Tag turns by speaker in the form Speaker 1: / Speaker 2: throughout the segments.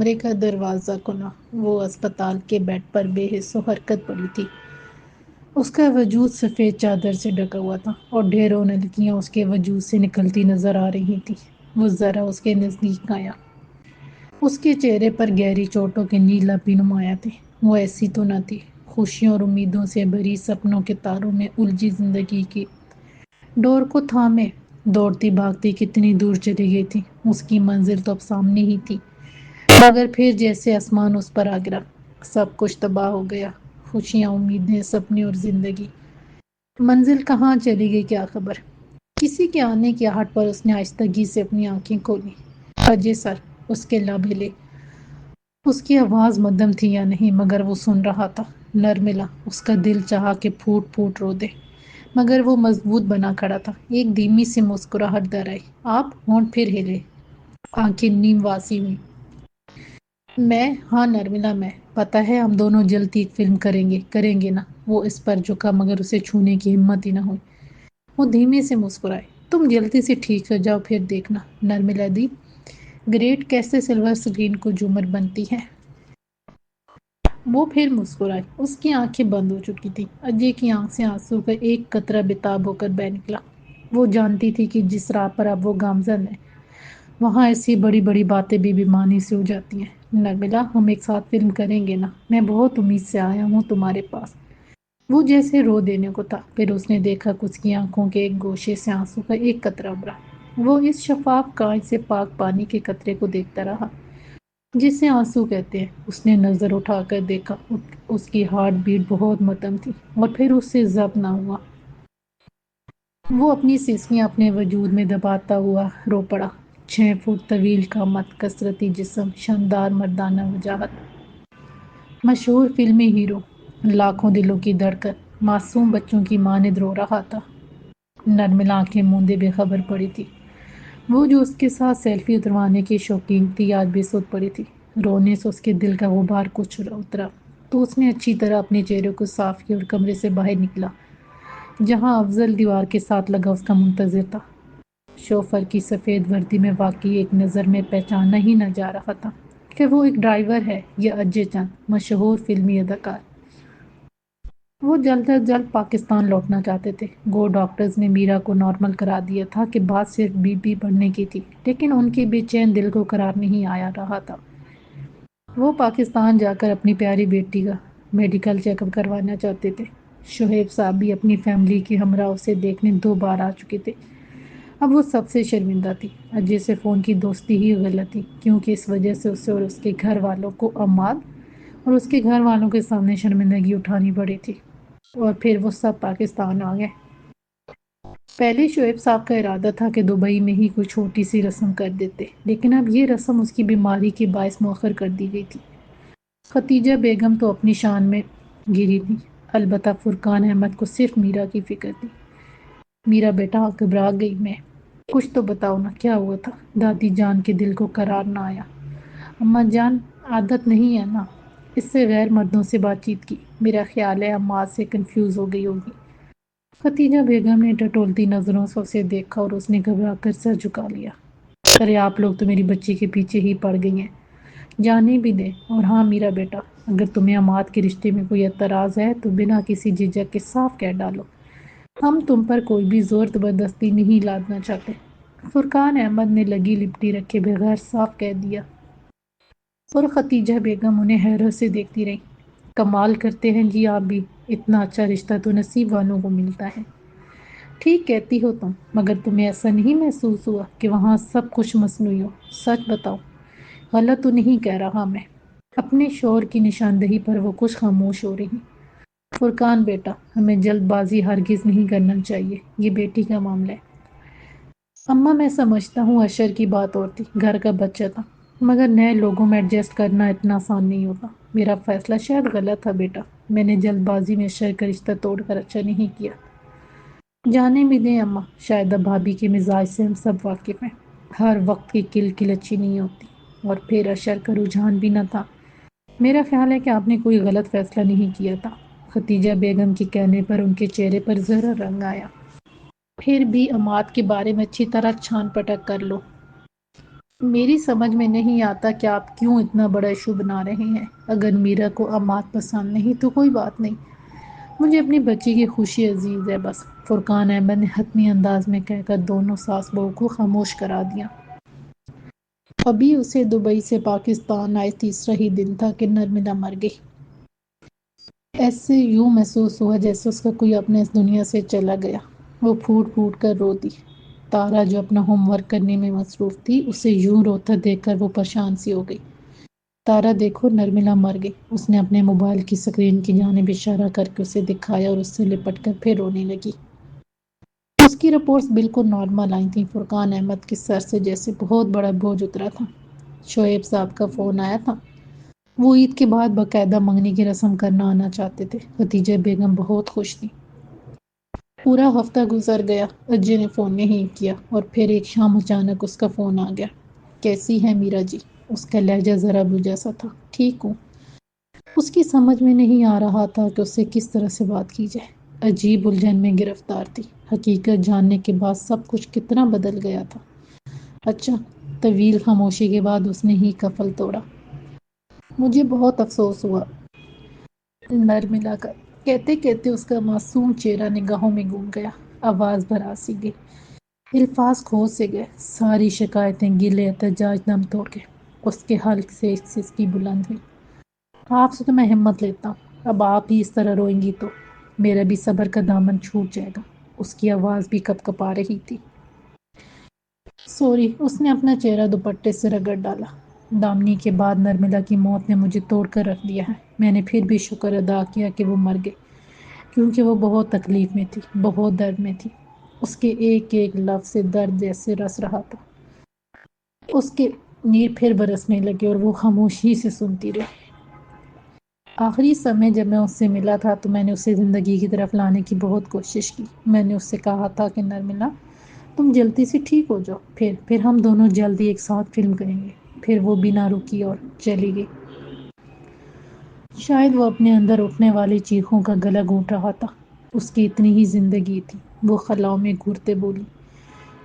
Speaker 1: کمرے کا دروازہ کھلا۔ وہ اسپتال کے بیڈ پر بے حس و حرکت پڑی تھی۔ اس کا وجود سفید چادر سے ڈھکا ہوا تھا اور ڈھیروں نلکیاں اس کے وجود سے نکلتی نظر آ رہی تھیں۔ وہ ذرا اس کے نزدیک آیا۔ اس کے چہرے پر گہری چوٹوں کے نیلا بھی نمایاں تھے۔ وہ ایسی تو نہ تھی۔ خوشیوں اور امیدوں سے بھری سپنوں کے تاروں میں الجھی زندگی کی ڈور کو تھامے دوڑتی بھاگتی کتنی دور چلی گئی تھی۔ اس کی منزل تو اب سامنے ہی تھی، مگر پھر جیسے آسمان اس پر آ گرا۔ سب کچھ تباہ ہو گیا۔ خوشیاں، امیدیں، سپنے اور زندگی۔ منزل کہاں چلی گئی کیا خبر؟ کسی کے آنے کی آہٹ پر اس نے آہستگی سے اپنی آنکھیں کھولی۔ اجے سر، اس کے لب ہلے۔ اس کی آواز مدھم تھی یا نہیں، مگر وہ سن رہا تھا۔ نرملا، اس کا دل چاہا کہ پھوٹ پھوٹ رو دے، مگر وہ مضبوط بنا کھڑا تھا۔ ایک دھیمی سی مسکراہٹ در آئی۔ آپ؟ ہونٹ پھر ہلے، آنکھیں نیم واسی ہوئیں۔ میں؟ ہاں نرملا، میں۔ پتہ ہے ہم دونوں جلد ہی ایک فلم کریں گے نا؟ وہ اس پر جھکا مگر اسے چھونے کی ہمت ہی نہ ہوئی۔ وہ دھیمے سے مسکرائے۔ تم جلدی سے ٹھیک ہو جاؤ پھر دیکھنا نرملا دی، گریٹ کیسے سلور اسکرین کو جھومر بنتی ہے۔ وہ پھر مسکرائی۔ اس کی آنکھیں بند ہو چکی تھیں۔ اجے کی آنکھ سے آنسو کا ایک قطرہ بےتاب ہو کر بہہ نکلا۔ وہ جانتی تھی کہ جس راہ پر اب وہ گامزن ہے، وہاں ایسی بڑی بڑی باتیں بھی بےمعنی سے ہو جاتی ہیں۔ نرملا، ہم ایک ساتھ فلم کریں گے نا؟ میں بہت امید سے آیا ہوں تمہارے پاس۔ وہ جیسے رو دینے کو تھا، پھر اس نے دیکھا کہ اس کی آنکھوں کے ایک گوشے سے آنسو کا ایک قطرہ ابھرا۔ وہ اس شفاف کانچ سے پاک پانی کے قطرے کو دیکھتا رہا جسے آنسو کہتے ہیں۔ اس نے نظر اٹھا کر دیکھا، اس کی ہارٹ بیٹ بہت مدھم تھی، اور پھر اس سے ضبط نہ ہوا۔ وہ اپنی سینسیاں اپنے وجود میں دباتا ہوا رو پڑا۔ 6 فٹ طویل قامت، کثرتی جسم، شاندار مردانہ وجاہت، مشہور فلمی ہیرو، لاکھوں دلوں کی دھڑکن، معصوم بچوں کی مانند رو رہا تھا۔ نرملا آنکھیں موندے بے خبر پڑی تھی۔ وہ جو اس کے ساتھ سیلفی اتروانے کی شوقین تھی، آج بے سود پڑی تھی۔ رونے سے اس کے دل کا غبار کچھ اترا تو اس نے اچھی طرح اپنے چہرے کو صاف کیا اور کمرے سے باہر نکلا، جہاں افضل دیوار کے ساتھ لگا اس کا منتظر تھا۔ شوفر کی سفید وردی میں واقعی ایک نظر میں پہچانا ہی نہ جا رہا تھا کہ وہ ایک ڈرائیور ہے یا اجے چند، مشہور فلمی اداکار۔ وہ جلد از جلد پاکستان لوٹنا چاہتے تھے۔ گو ڈاکٹرز نے میرا کو نارمل کرا دیا تھا کہ بات صرف بی پی بڑھنے کی تھی، لیکن ان کے بے چین دل کو قرار نہیں آیا رہا تھا۔ وہ پاکستان جا کر اپنی پیاری بیٹی کا میڈیکل چیک اپ کروانا چاہتے تھے۔ شعیب صاحب بھی اپنی فیملی کے ہمراہ اسے دیکھنے 2 بار آ چکے تھے۔ اب وہ سب سے شرمندہ تھی۔ اجے سے فون کی دوستی ہی غلط تھی، کیونکہ اس وجہ سے اسے اور اس کے گھر والوں کو عماد اور اس کے گھر والوں کے سامنے شرمندگی اٹھانی پڑی تھی۔ اور پھر وہ سب پاکستان آ گئے۔ پہلے شعیب صاحب کا ارادہ تھا کہ دبئی میں ہی کوئی چھوٹی سی رسم کر دیتے، لیکن اب یہ رسم اس کی بیماری کے باعث مؤخر کر دی گئی تھی۔ ختیجہ بیگم تو اپنی شان میں گری تھی، البتہ فرقان احمد کو صرف میرا کی فکر تھی۔ میرا بیٹا، گھبرا گئی میں۔ کچھ تو بتاؤ نا، کیا ہوا تھا؟ دادی جان کے دل کو قرار نہ آیا۔ اماں جان، عادت نہیں ہے نا اس سے غیر مردوں سے بات چیت کی، میرا خیال ہے اماں سے کنفیوز ہو گئی ہوگی۔ ختیجہ بیگم نے ٹٹولتی نظروں سے اسے دیکھا اور اس نے گھبرا کر سر جھکا لیا۔ ارے آپ لوگ تو میری بچی کے پیچھے ہی پڑ گئی ہیں، جانے بھی دیں۔ اور ہاں میرا بیٹا، اگر تمہیں اماد کے رشتے میں کوئی اعتراض ہے تو بنا کسی جھجک کے صاف کہہ ڈالو، ہم تم پر کوئی بھی زور زبردستی نہیں لادنا چاہتے۔ فرقان احمد نے لگی لپٹی رکھے بغیر صاف کہہ دیا، اور ختیجہ بیگم انہیں حیرت سے دیکھتی رہی۔ کمال کرتے ہیں جی آپ بھی، اتنا اچھا رشتہ تو نصیب والوں کو ملتا ہے۔ ٹھیک کہتی ہو تم، مگر تمہیں ایسا نہیں محسوس ہوا کہ وہاں سب کچھ مصنوعی ہو؟ سچ بتاؤ، غلط تو نہیں کہہ رہا میں؟ اپنے شوہر کی نشاندہی پر وہ کچھ خاموش ہو رہی۔ فرقان بیٹا، ہمیں جلد بازی ہرگز نہیں کرنا چاہیے، یہ بیٹی کا معاملہ ہے۔ اماں میں سمجھتا ہوں اشر کی بات اور تھی، گھر کا بچہ تھا، مگر نئے لوگوں میں ایڈجسٹ کرنا اتنا آسان نہیں ہوگا۔ میرا فیصلہ شاید غلط تھا بیٹا، میں نے جلد بازی میں اشر کا رشتہ توڑ کر اچھا نہیں کیا۔ جانے بھی دیں اماں، شاید اب بھابھی کے مزاج سے ہم سب واقف ہیں، ہر وقت کی کل کل اچھی نہیں ہوتی، اور پھر اشر کا رجحان بھی نہ تھا۔ میرا خیال ہے کہ آپ نے کوئی غلط فیصلہ نہیں کیا تھا۔ ختیجہ بیگم کے کہنے پر ان کے چہرے پر ذرا رنگ آیا۔ پھر بھی اماد کے بارے میں اچھی طرح چھان پٹک کر لو۔ میری سمجھ میں نہیں آتا کہ آپ کیوں اتنا بڑا ایشو بنا رہے ہیں۔ اگر میرا کو اماد پسند نہیں تو کوئی بات نہیں، مجھے اپنی بچی کی خوشی عزیز ہے بس۔ فرقان احمد نے حتمی انداز میں کہہ کر دونوں ساس بہو کو خاموش کرا دیا۔ ابھی اسے دبئی سے پاکستان آئے تیسرا ہی دن تھا کہ نرملا مر گئی۔ ایسے یوں محسوس ہوا جیسے اس کا کوئی اپنے اس دنیا سے چلا گیا۔ وہ پھوٹ پھوٹ کر رو دی۔ تارا جو اپنا ہوم ورک کرنے میں مصروف تھی اسے یوں روتا دیکھ کر وہ پریشان سی ہو گئی۔ تارا دیکھو نرملا مر گئی، اس نے اپنے موبائل کی سکرین کی جانب اشارہ کر کے اسے دکھایا اور اس سے لپٹ کر پھر رونے لگی۔ اس کی رپورٹس بالکل نارمل آئی تھیں۔ فرقان احمد کے سر سے جیسے بہت بڑا بوجھ اترا تھا۔ شعیب صاحب کا فون آیا تھا، وہ عید کے بعد باقاعدہ منگنی کی رسم کرنا آنا چاہتے تھے۔ خدیجہ بیگم بہت خوش تھی۔ پورا ہفتہ گزر گیا، اجے نے فون نہیں کیا اور پھر ایک شام اچانک اس کا فون آ گیا۔ کیسی ہے میرا جی؟ اس کا لہجہ ذرا بجھا سا تھا۔ ٹھیک ہوں۔ اس کی سمجھ میں نہیں آ رہا تھا کہ اس سے کس طرح سے بات کی جائے۔ عجیب الجھن میں گرفتار تھی۔ حقیقت جاننے کے بعد سب کچھ کتنا بدل گیا تھا۔ اچھا۔ طویل خاموشی کے بعد اس نے ہی قفل توڑا۔ مجھے بہت افسوس ہوا نرملا کا۔ کہتے کہتے اس کا معصوم چہرہ نگاہوں میں گم گیا، آواز بھرا سی گئی، الفاظ کھو سے گئے۔ ساری شکایتیں گلے احتجاج دم توڑ گئے۔ اس کے حلق سے ایک سسکی بلند ہوئی۔ آپ سے تو میں ہمت لیتا ہوں، اب آپ ہی اس طرح روئیں گی تو میرا بھی صبر کا دامن چھوٹ جائے گا۔ اس کی آواز بھی کپ کپا رہی تھی۔ سوری۔ اس نے اپنا چہرہ دوپٹے سے رگڑ ڈالا۔ دامنی کے بعد نرملا کی موت نے مجھے توڑ کر رکھ دیا ہے۔ میں نے پھر بھی شکر ادا کیا کہ وہ مر گئی، کیونکہ وہ بہت تکلیف میں تھی، بہت درد میں تھی۔ اس کے ایک ایک لفظ سے درد جیسے رس رہا تھا۔ اس کے نیر پھر برسنے لگے اور وہ خاموشی سے سنتی رہی۔ آخری سمے جب میں اس سے ملا تھا تو میں نے اسے زندگی کی طرف لانے کی بہت کوشش کی۔ میں نے اس سے کہا تھا کہ نرملا تم جلدی سے ٹھیک ہو جاؤ، پھر ہم دونوں جلدی ایک ساتھ فلم کریں گے۔ پھر وہ بنا رکی اور چلی گئی۔ شاید وہ اپنے اندر اٹھنے والی چیخوں کا گلا گھونٹ رہا تھا۔ اس کی اتنی ہی زندگی تھی، وہ خلاؤں میں گھورتے بولی۔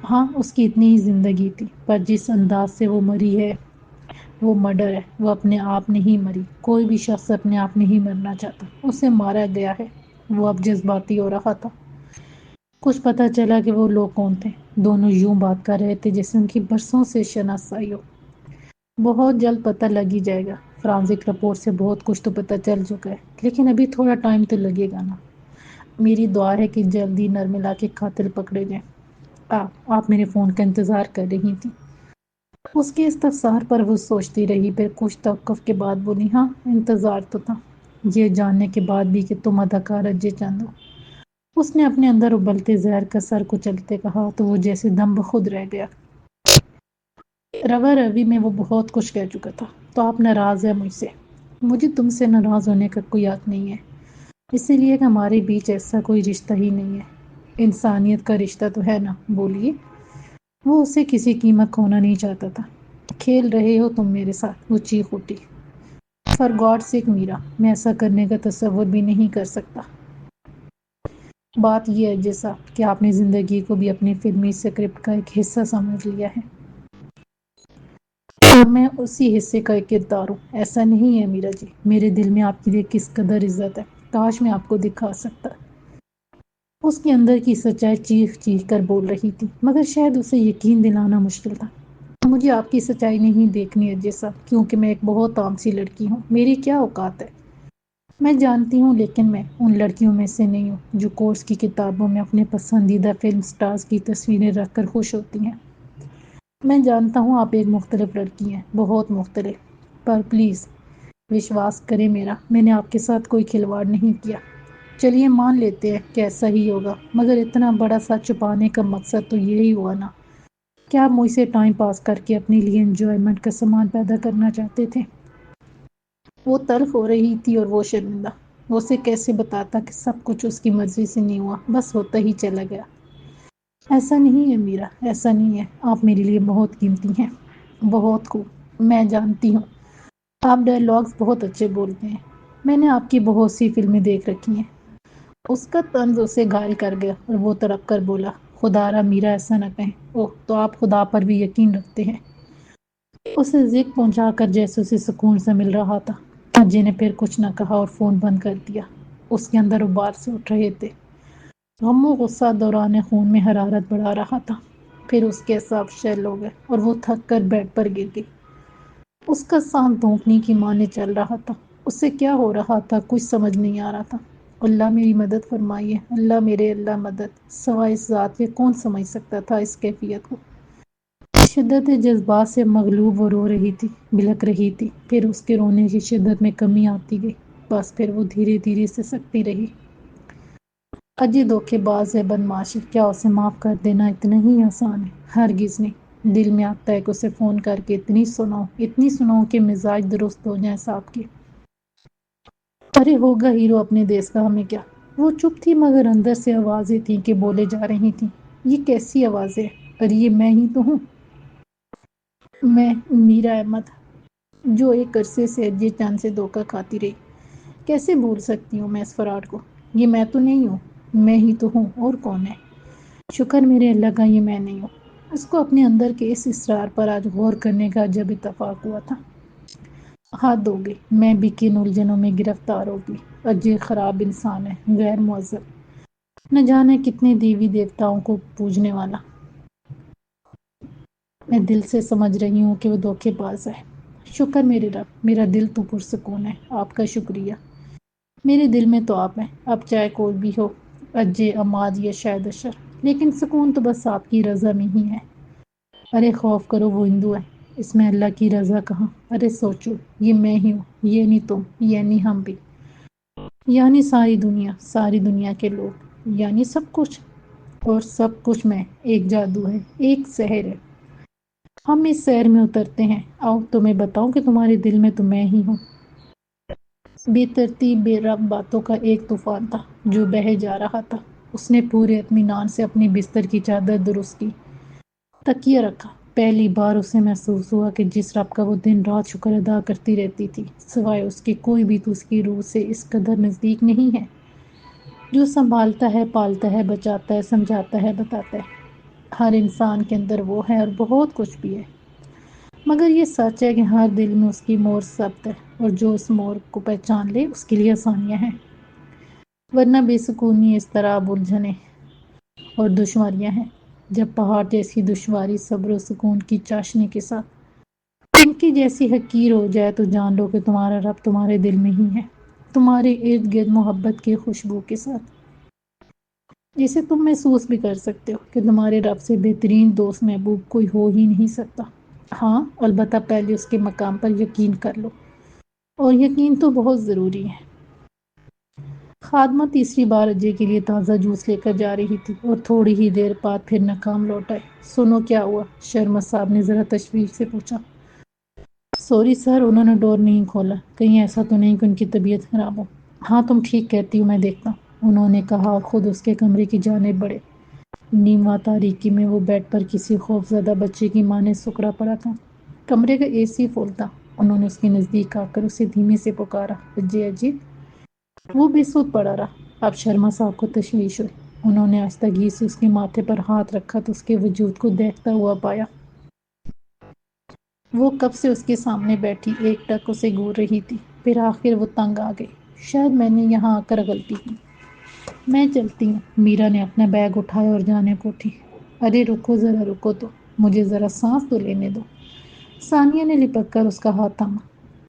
Speaker 1: ہاں، اس کی اتنی ہی زندگی تھی، پر جس انداز سے وہ مری ہے وہ مرڈر ہے۔ وہ اپنے آپ نہیں مری۔ کوئی بھی شخص اپنے آپ نہیں مرنا چاہتا، اسے مارا گیا ہے۔ وہ اب جذباتی ہو رہا تھا۔ کچھ پتا چلا کہ وہ لوگ کون تھے۔ دونوں یوں بات کر رہے تھے جیسے ان کی برسوں سے شناسائی ہو۔ بہت جلد پتہ لگ ہی جائے گا۔ فرانزک رپورٹ سے بہت کچھ تو پتہ چل چکا ہے، لیکن ابھی تھوڑا ٹائم تو لگے گا نا۔ میری دعا ہے کہ جلدی نرملا کے قاتل پکڑے جائیں۔ آپ میرے فون کا انتظار کر رہی تھی؟ اس کے استفسار پر وہ سوچتی رہی، پھر کچھ توقف کے بعد بولی، ہاں انتظار تو تھا، یہ جاننے کے بعد بھی کہ تم اداکار اجے چند ہو۔ اس نے اپنے اندر ابلتے زہر کا سر کچلتے کہا تو وہ جیسے دم بخود رہ گیا۔ روا روی میں وہ بہت کچھ کہہ چکا تھا۔ تو آپ ناراض ہیں مجھ سے؟ مجھے تم سے ناراض ہونے کا کوئی حق نہیں ہے، اسی لیے کہ ہمارے بیچ ایسا کوئی رشتہ ہی نہیں ہے۔ انسانیت کا رشتہ تو ہے نا، بولیے۔ وہ اسے کسی قیمت کھونا نہیں چاہتا تھا۔ کھیل رہے ہو تم میرے ساتھ، وہ چیخ اٹھی۔ فار گاڈ سیک میرا، میں ایسا کرنے کا تصور بھی نہیں کر سکتا۔ بات یہ ہے جیسا کہ آپ نے زندگی کو بھی اپنی فلمی اسکرپٹ کا ایک حصہ سمجھ لیا ہے، اور میں اسی حصے کا ایک کردار ہوں۔ ایسا نہیں ہے میرا جی، میرے دل میں آپ کے لیے کس قدر عزت ہے، کاش میں آپ کو دکھا سکتا۔ اس کے اندر کی سچائی چیخ چیخ کر بول رہی تھی، مگر شاید اسے یقین دلانا مشکل تھا۔ مجھے آپ کی سچائی نہیں دیکھنی ہے جیسا، کیونکہ میں ایک بہت عام سی لڑکی ہوں۔ میری کیا اوقات ہے؟ میں جانتی ہوں، لیکن میں ان لڑکیوں میں سے نہیں ہوں جو کورس کی کتابوں میں اپنے پسندیدہ فلم سٹارز کی تصویریں رکھ کر خوش ہوتی ہیں۔ میں جانتا ہوں آپ ایک مختلف لڑکی ہیں، بہت مختلف، پر پلیز وشواس کریں میرا، میں نے آپ کے ساتھ کوئی کھلواڑ نہیں کیا۔ چلیے مان لیتے ہیں کہ ایسا ہی ہوگا، مگر اتنا بڑا سچ چھپانے کا مقصد تو یہی ہوا نا کہ آپ مجھ سے ٹائم پاس کر کے اپنے لیے انجوائمنٹ کا سامان پیدا کرنا چاہتے تھے۔ وہ تلخ ہو رہی تھی اور وہ شرمندہ۔ وہ اسے کیسے بتاتا کہ سب کچھ اس کی مرضی سے نہیں ہوا، بس ہوتا ہی چلا گیا۔ ایسا نہیں ہے میرا، ایسا نہیں ہے، آپ میرے لیے بہت قیمتی ہیں۔ بہت خوب، میں جانتی ہوں آپ ڈائیلاگز بہت اچھے بولتے ہیں، میں نے آپ کی بہت سی فلمیں دیکھ رکھی ہیں۔ اس کا طنز اسے گھائل کر گیا اور وہ تڑپ کر بولا، خدا را میرا ایسا نہ کہیں۔ اوہ، تو آپ خدا پر بھی یقین رکھتے ہیں؟ اسے ذکر پہنچا کر جیسے اسے سکون سے مل رہا تھا۔ اجے نے پھر کچھ نہ کہا اور فون بند کر دیا۔ اس کے اندر ابار سے اٹھ رہے تھے۔ غم و غصہ دوران خون میں حرارت بڑھا رہا تھا۔ پھر اس کے اعصاب شل ہو گئے اور وہ تھک کر بیڈ پر گر گئی۔ اس کا سانس دھونکنے کی مانے چل رہا تھا۔ اسے کیا ہو رہا تھا کچھ سمجھ نہیں آ رہا تھا۔ اللہ میری مدد فرمائیے، اللہ میرے اللہ مدد، سوائے اس ذات کے کون سمجھ سکتا تھا اس کیفیت کو۔ شدت جذبات سے مغلوب وہ رو رہی تھی، بلک رہی تھی۔ پھر اس کے رونے کی شدت میں کمی آتی گئی، بس پھر وہ دھیرے دھیرے سسکتی رہی۔ اجے دھوکے باز ہے، بدمعاش ہے، کیا اسے معاف کر دینا اتنا ہی آسان ہے؟ ہرگز نہیں۔ دل میں آتا ہے کہ اسے فون کر کے اتنی سناؤ کہ مزاج درست ہو جائیں صاحب کے۔ ارے ہوگا ہیرو اپنے دیس کا، ہمیں کیا۔ وہ چپ تھی مگر اندر سے آوازیں تھیں کہ بولے جا رہی تھیں۔ یہ کیسی آوازیں؟ ارے یہ میں ہی تو ہوں، میں میرا احمد، جو ایک عرصے سے اجے چاند سے دھوکہ کھاتی رہی۔ کیسے بھول سکتی ہوں میں اس فراڈ کو؟ یہ میں تو نہیں ہوں، میں ہی تو ہوں، اور کون ہے؟ شکر میرے اللہ کا یہ میں نہیں ہوں۔ اس کو اپنے اندر کے اس اسرار پر آج غور کرنے کا جب اتفاق ہوا تھا۔ حد ہو گئی، میں بھی کن الجھنوں میں گرفتار ہو گئی۔ اجے خراب انسان ہے، غیر مہذب، نہ جانے کتنے دیوی دیوتاؤں کو پوجنے والا۔ میں دل سے سمجھ رہی ہوں کہ وہ دھوکے باز ہے۔ شکر میرے رب، میرا دل تو پرسکون ہے، آپ کا شکریہ۔ میرے دل میں تو آپ ہیں، اب چاہے کوئی بھی ہو، اجے، عماد یا شاید اشر، لیکن سکون تو بس آپ کی رضا میں ہی ہے۔ ارے خوف کرو، وہ ہندو ہے، اس میں اللہ کی رضا کہاں؟ ارے سوچو، یہ میں ہی ہوں، یہ نہیں تم، یعنی ہم بھی، یعنی ساری دنیا کے لوگ، یعنی سب کچھ، اور سب کچھ میں۔ ایک جادو ہے، ایک سحر ہے۔ ہم اس سحر میں اترتے ہیں۔ آؤ تمہیں بتاؤں کہ تمہارے دل میں تو میں ہی ہوں۔ بے ترتیب بے رب باتوں کا ایک طوفان تھا جو بہہ جا رہا تھا۔ اس نے پورے اطمینان سے اپنی بستر کی چادر درست کی، تکیہ رکھا۔ پہلی بار اسے محسوس ہوا کہ جس رب کا وہ دن رات شکر ادا کرتی رہتی تھی، سوائے اس کے کوئی بھی تو اس کی روح سے اس قدر نزدیک نہیں ہے، جو سنبھالتا ہے، پالتا ہے، بچاتا ہے، سمجھاتا ہے، بتاتا ہے۔ ہر انسان کے اندر وہ ہے اور بہت کچھ بھی ہے، مگر یہ سچ ہے کہ ہر دل میں اس کی مور ثبت ہے، اور جو اس مور کو پہچان لے اس کے لیے آسانیاں ہیں، ورنہ بے سکونی، اضطراب، الجھنیں اور دشواریاں ہیں۔ جب پہاڑ جیسی دشواری صبر و سکون کی چاشنی کے ساتھ ان کی جیسی حقیر ہو جائے تو جان لو کہ تمہارا رب تمہارے دل میں ہی ہے، تمہارے ارد گرد محبت کی خوشبو کے ساتھ، جسے تم محسوس بھی کر سکتے ہو کہ تمہارے رب سے بہترین دوست محبوب کوئی ہو ہی نہیں سکتا۔ ہاں، البتہ پہلے اس کے مقام پر یقین کر لو، اور یقین تو بہت ضروری ہے۔ خادمہ تیسری بار اجے کے لیے تازہ جوس لے کر جا رہی تھی اور تھوڑی ہی دیر بعد پھر ناکام لوٹ آئے۔ سنو کیا ہوا؟ شرما صاحب نے ذرا تشویش سے پوچھا۔ سوری سر، انہوں نے ڈور نہیں کھولا، کہیں ایسا تو نہیں کہ ان کی طبیعت خراب ہو؟ ہاں تم ٹھیک کہتی ہو، میں دیکھتا ہوں، انہوں نے کہا اور خود اس کے کمرے کی جانب بڑھے۔ نیموا تاریکی میں وہ بیڈ پر کسی خوف زدہ بچے کی ماں نے سکڑا پڑا تھا۔ کمرے کا اے سی فل تھا۔ انہوں نے اس کے نزدیک آ کر اسے دھیمے سے پکارا، اجے اجے۔ وہ بے سود پڑا رہا۔ اب شرما صاحب کو تشویش ہوئی۔ انہوں نے آہستگی سے اس کے ماتھے پر ہاتھ رکھا تو اس کے وجود کو دیکھتا ہوا پایا۔ وہ کب سے اس کے سامنے بیٹھی ایک ٹک اسے گور رہی تھی۔ پھر آخر وہ تنگ آ گئی۔ شاید میں نے یہاں آ کر غلطی کی، میں چلتی ہوں۔ میرا نے اپنا بیگ اٹھایا اور جانے کو اٹھی۔ ارے رکو ذرا، رکو تو، مجھے ذرا سانس تو لینے دو۔ ثانیہ نے لپک کر اس کا ہاتھ تھاما۔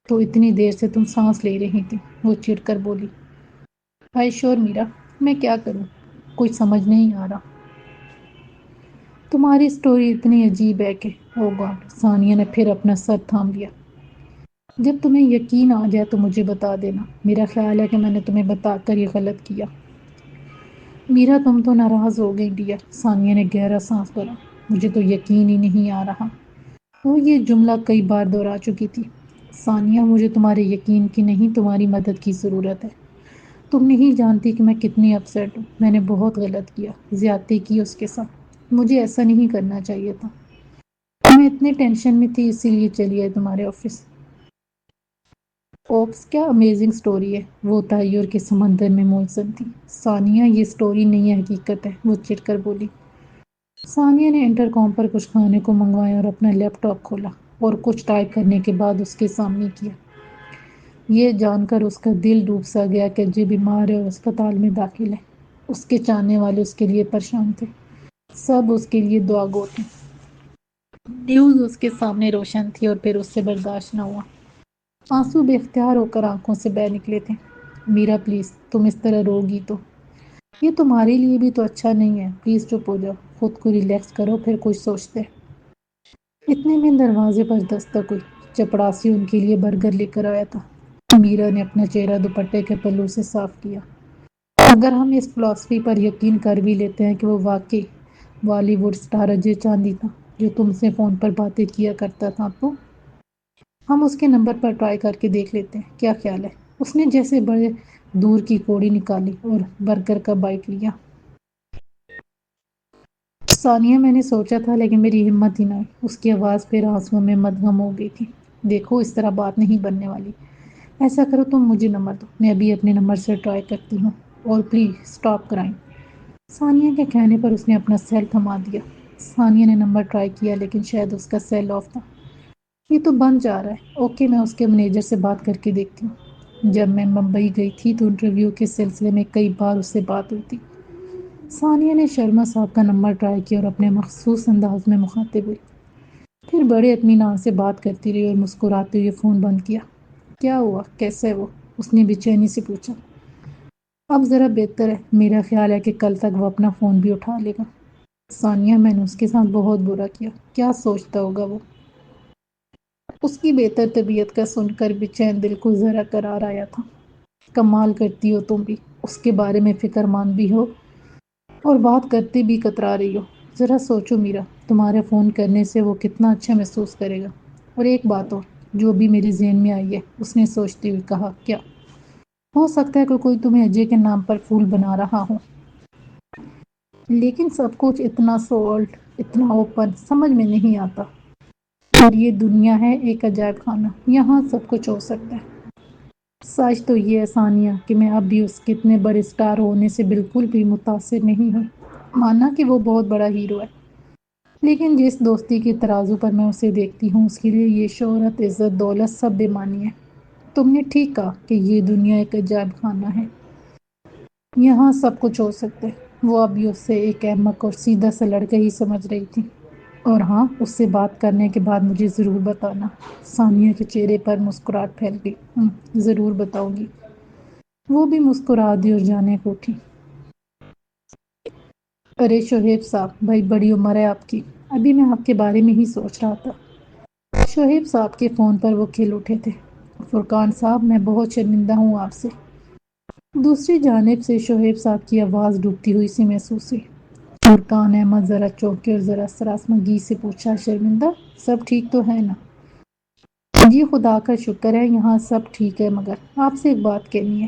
Speaker 1: تو اتنی دیر سے تم سانس لے رہی تھی، وہ چڑ کر بولی۔ ہائے شور میرا، میں کیا کروں، کچھ سمجھ نہیں آ رہا۔ تمہاری سٹوری اتنی عجیب ہے کہ، او گاڈ، ثانیہ نے پھر اپنا سر تھام لیا۔ جب تمہیں یقین آ جائے تو مجھے بتا دینا، میرا خیال ہے کہ میں نے تمہیں بتا کر یہ غلط کیا۔ میرا تم تو ناراض ہو گئی ڈیئر، ثانیہ نے گہرا سانس بھرا۔ مجھے تو یقین ہی نہیں آ رہا۔ وہ یہ جملہ کئی بار دہرا چکی تھی۔ ثانیہ، مجھے تمہارے یقین کی نہیں، تمہاری مدد کی ضرورت ہے۔ تم نہیں جانتی کہ میں کتنی اپسیٹ ہوں، میں نے بہت غلط کیا، زیادتی کی اس کے ساتھ، مجھے ایسا نہیں کرنا چاہیے تھا۔ میں اتنے ٹینشن میں تھی، اسی لیے چلی آئی تمہارے آفس۔ اوپس، کیا امیزنگ سٹوری ہے، وہ تحیر کے سمندر میں ملزم تھی۔ ثانیہ، یہ سٹوری نہیں ہے، حقیقت ہے، وہ چڑ کر بولی۔ ثانیہ نے انٹر کام پر کچھ کھانے کو منگوایا اور اپنا لیپ ٹاپ کھولا۔ اور کچھ ٹائپ کرنے کے بعد اس کے سامنے کیا۔ یہ جان کر اس کا دل ڈوب سا گیا کہ جی بیمار ہے اور اسپتال میں داخل ہے۔ اس کے چاہنے والے اس کے لیے پریشان تھے، سب اس کے لیے دعا گو تھے۔ نیوز اس کے سامنے روشن تھی اور پھر اس سے برداشت نہ ہوا۔ آنسو بے اختیار ہو کر آنکھوں سے بہہ نکلے تھے۔ میرا پلیز، تم اس طرح روگی تو یہ تمہارے لیے بھی تو اچھا نہیں ہے، پلیز چپ ہو جاؤ، خود کو ریلیکس کرو، پھر کچھ سوچتے۔ اتنے میں دروازے پر دستک ہوئی۔ چپڑاسی ان کے لیے برگر لے کر آیا تھا۔ میرا نے اپنا چہرہ دوپٹے کے پلو سے صاف کیا۔ اگر ہم اس فلسفی پر یقین کر بھی لیتے ہیں کہ وہ واقعی بالی ووڈ سٹار اجے چاندی تھا جو تم سے فون پر باتیں کیا کرتا تھا، تو ہم اس کے نمبر پر ٹرائی کر کے دیکھ لیتے ہیں، کیا خیال ہے؟ اس نے جیسے بڑے دور کی کوڑی نکالی اور برگر کا بائٹ لیا۔ ثانیہ، میں نے سوچا تھا لیکن میری ہمت ہی نہ ہوئی۔ اس کی آواز پھر آنسوؤں میں مدغم ہو گئی تھی۔ دیکھو، اس طرح بات نہیں بننے والی۔ ایسا کرو، تم مجھے نمبر دو، میں ابھی اپنے نمبر سے ٹرائی کرتی ہوں، اور پلیز اسٹاپ کرائیں۔ ثانیہ کے کہنے پر اس نے اپنا سیل تھما دیا۔ ثانیہ نے نمبر ٹرائی کیا لیکن شاید اس کا سیل آف تھا۔ یہ تو بند جا رہا ہے۔ اوکے، میں اس کے مینیجر سے بات کر کے دیکھتی ہوں۔ جب میں ممبئی گئی تھی تو انٹرویو کے سلسلے میں کئی بار اس سے بات ہوئی تھی۔ ثانیہ نے شرما صاحب کا نمبر ٹرائی کیا اور اپنے مخصوص انداز میں مخاطب ہوئی، پھر بڑے اطمینان سے بات کرتی رہی اور مسکراتے ہوئے فون بند کیا۔ کیا ہوا؟ کیسا ہے وہ؟ اس نے بے چینی سے پوچھا۔ اب ذرا بہتر ہے، میرا خیال ہے کہ کل تک وہ اپنا فون بھی اٹھا لے گا۔ ثانیہ، میں نے اس کے ساتھ بہت برا کیا، کیا سوچتا ہوگا وہ؟ اس کی بہتر طبیعت کا سن کر بے چین دل کو ذرا قرار آیا تھا۔ کمال کرتی ہو تم بھی، اس کے بارے میں فکر مند بھی ہو اور بات کرتے بھی کترا رہی ہو۔ ذرا سوچو میرا، تمہارے فون کرنے سے وہ کتنا اچھا محسوس کرے گا۔ اور ایک بات اور جو بھی میرے ذہن میں آئی ہے، اس نے سوچتی ہوئی کہا، کیا ہو سکتا ہے کہ کوئی تمہیں اجے کے نام پر پھول بنا رہا ہو؟ لیکن سب کچھ اتنا سالٹ، اتنا اوپن، سمجھ میں نہیں آتا۔ اور یہ دنیا ہے ایک عجائب خانہ، یہاں سب کچھ ہو سکتا ہے۔ سچ تو یہ ہے ثانیہ کہ میں اب بھی اس کے اتنے بڑے سٹار ہونے سے بالکل بھی متاثر نہیں ہوں۔ مانا کہ وہ بہت بڑا ہیرو ہے، لیکن جس دوستی کے ترازو پر میں اسے دیکھتی ہوں، اس کے لیے یہ شہرت، عزت، دولت سب بے معنی ہے۔ تم نے ٹھیک کہا کہ یہ دنیا ایک عجائب خانہ ہے، یہاں سب کچھ ہو سکتا ہے۔ وہ اب بھی اسے ایک احمق اور سیدھا سا لڑکا ہی سمجھ رہی تھی۔ اور ہاں، اس سے بات کرنے کے بعد مجھے ضرور بتانا۔ ثانیہ کے چہرے پر مسکراہٹ پھیل گئی۔ ضرور بتاؤں گی۔ وہ بھی مسکرا دی اور جانے کو اٹھی۔ ارے شعیب صاحب، بھائی بڑی عمر ہے آپ کی، ابھی میں آپ کے بارے میں ہی سوچ رہا تھا۔ شعیب صاحب کے فون پر وہ کھل اٹھے تھے۔ فرقان صاحب، میں بہت شرمندہ ہوں آپ سے۔ دوسری جانب سے شعیب صاحب کی آواز ڈوبتی ہوئی سی محسوس ہوئی۔ فرقان احمد ذرا چونکے اور ذرا سراسمگی سے پوچھا، شرمندہ؟ سب ٹھیک تو ہے نا؟ جی خدا کا شکر ہے، یہاں سب ٹھیک ہے، مگر آپ سے ایک بات کہنی ہے۔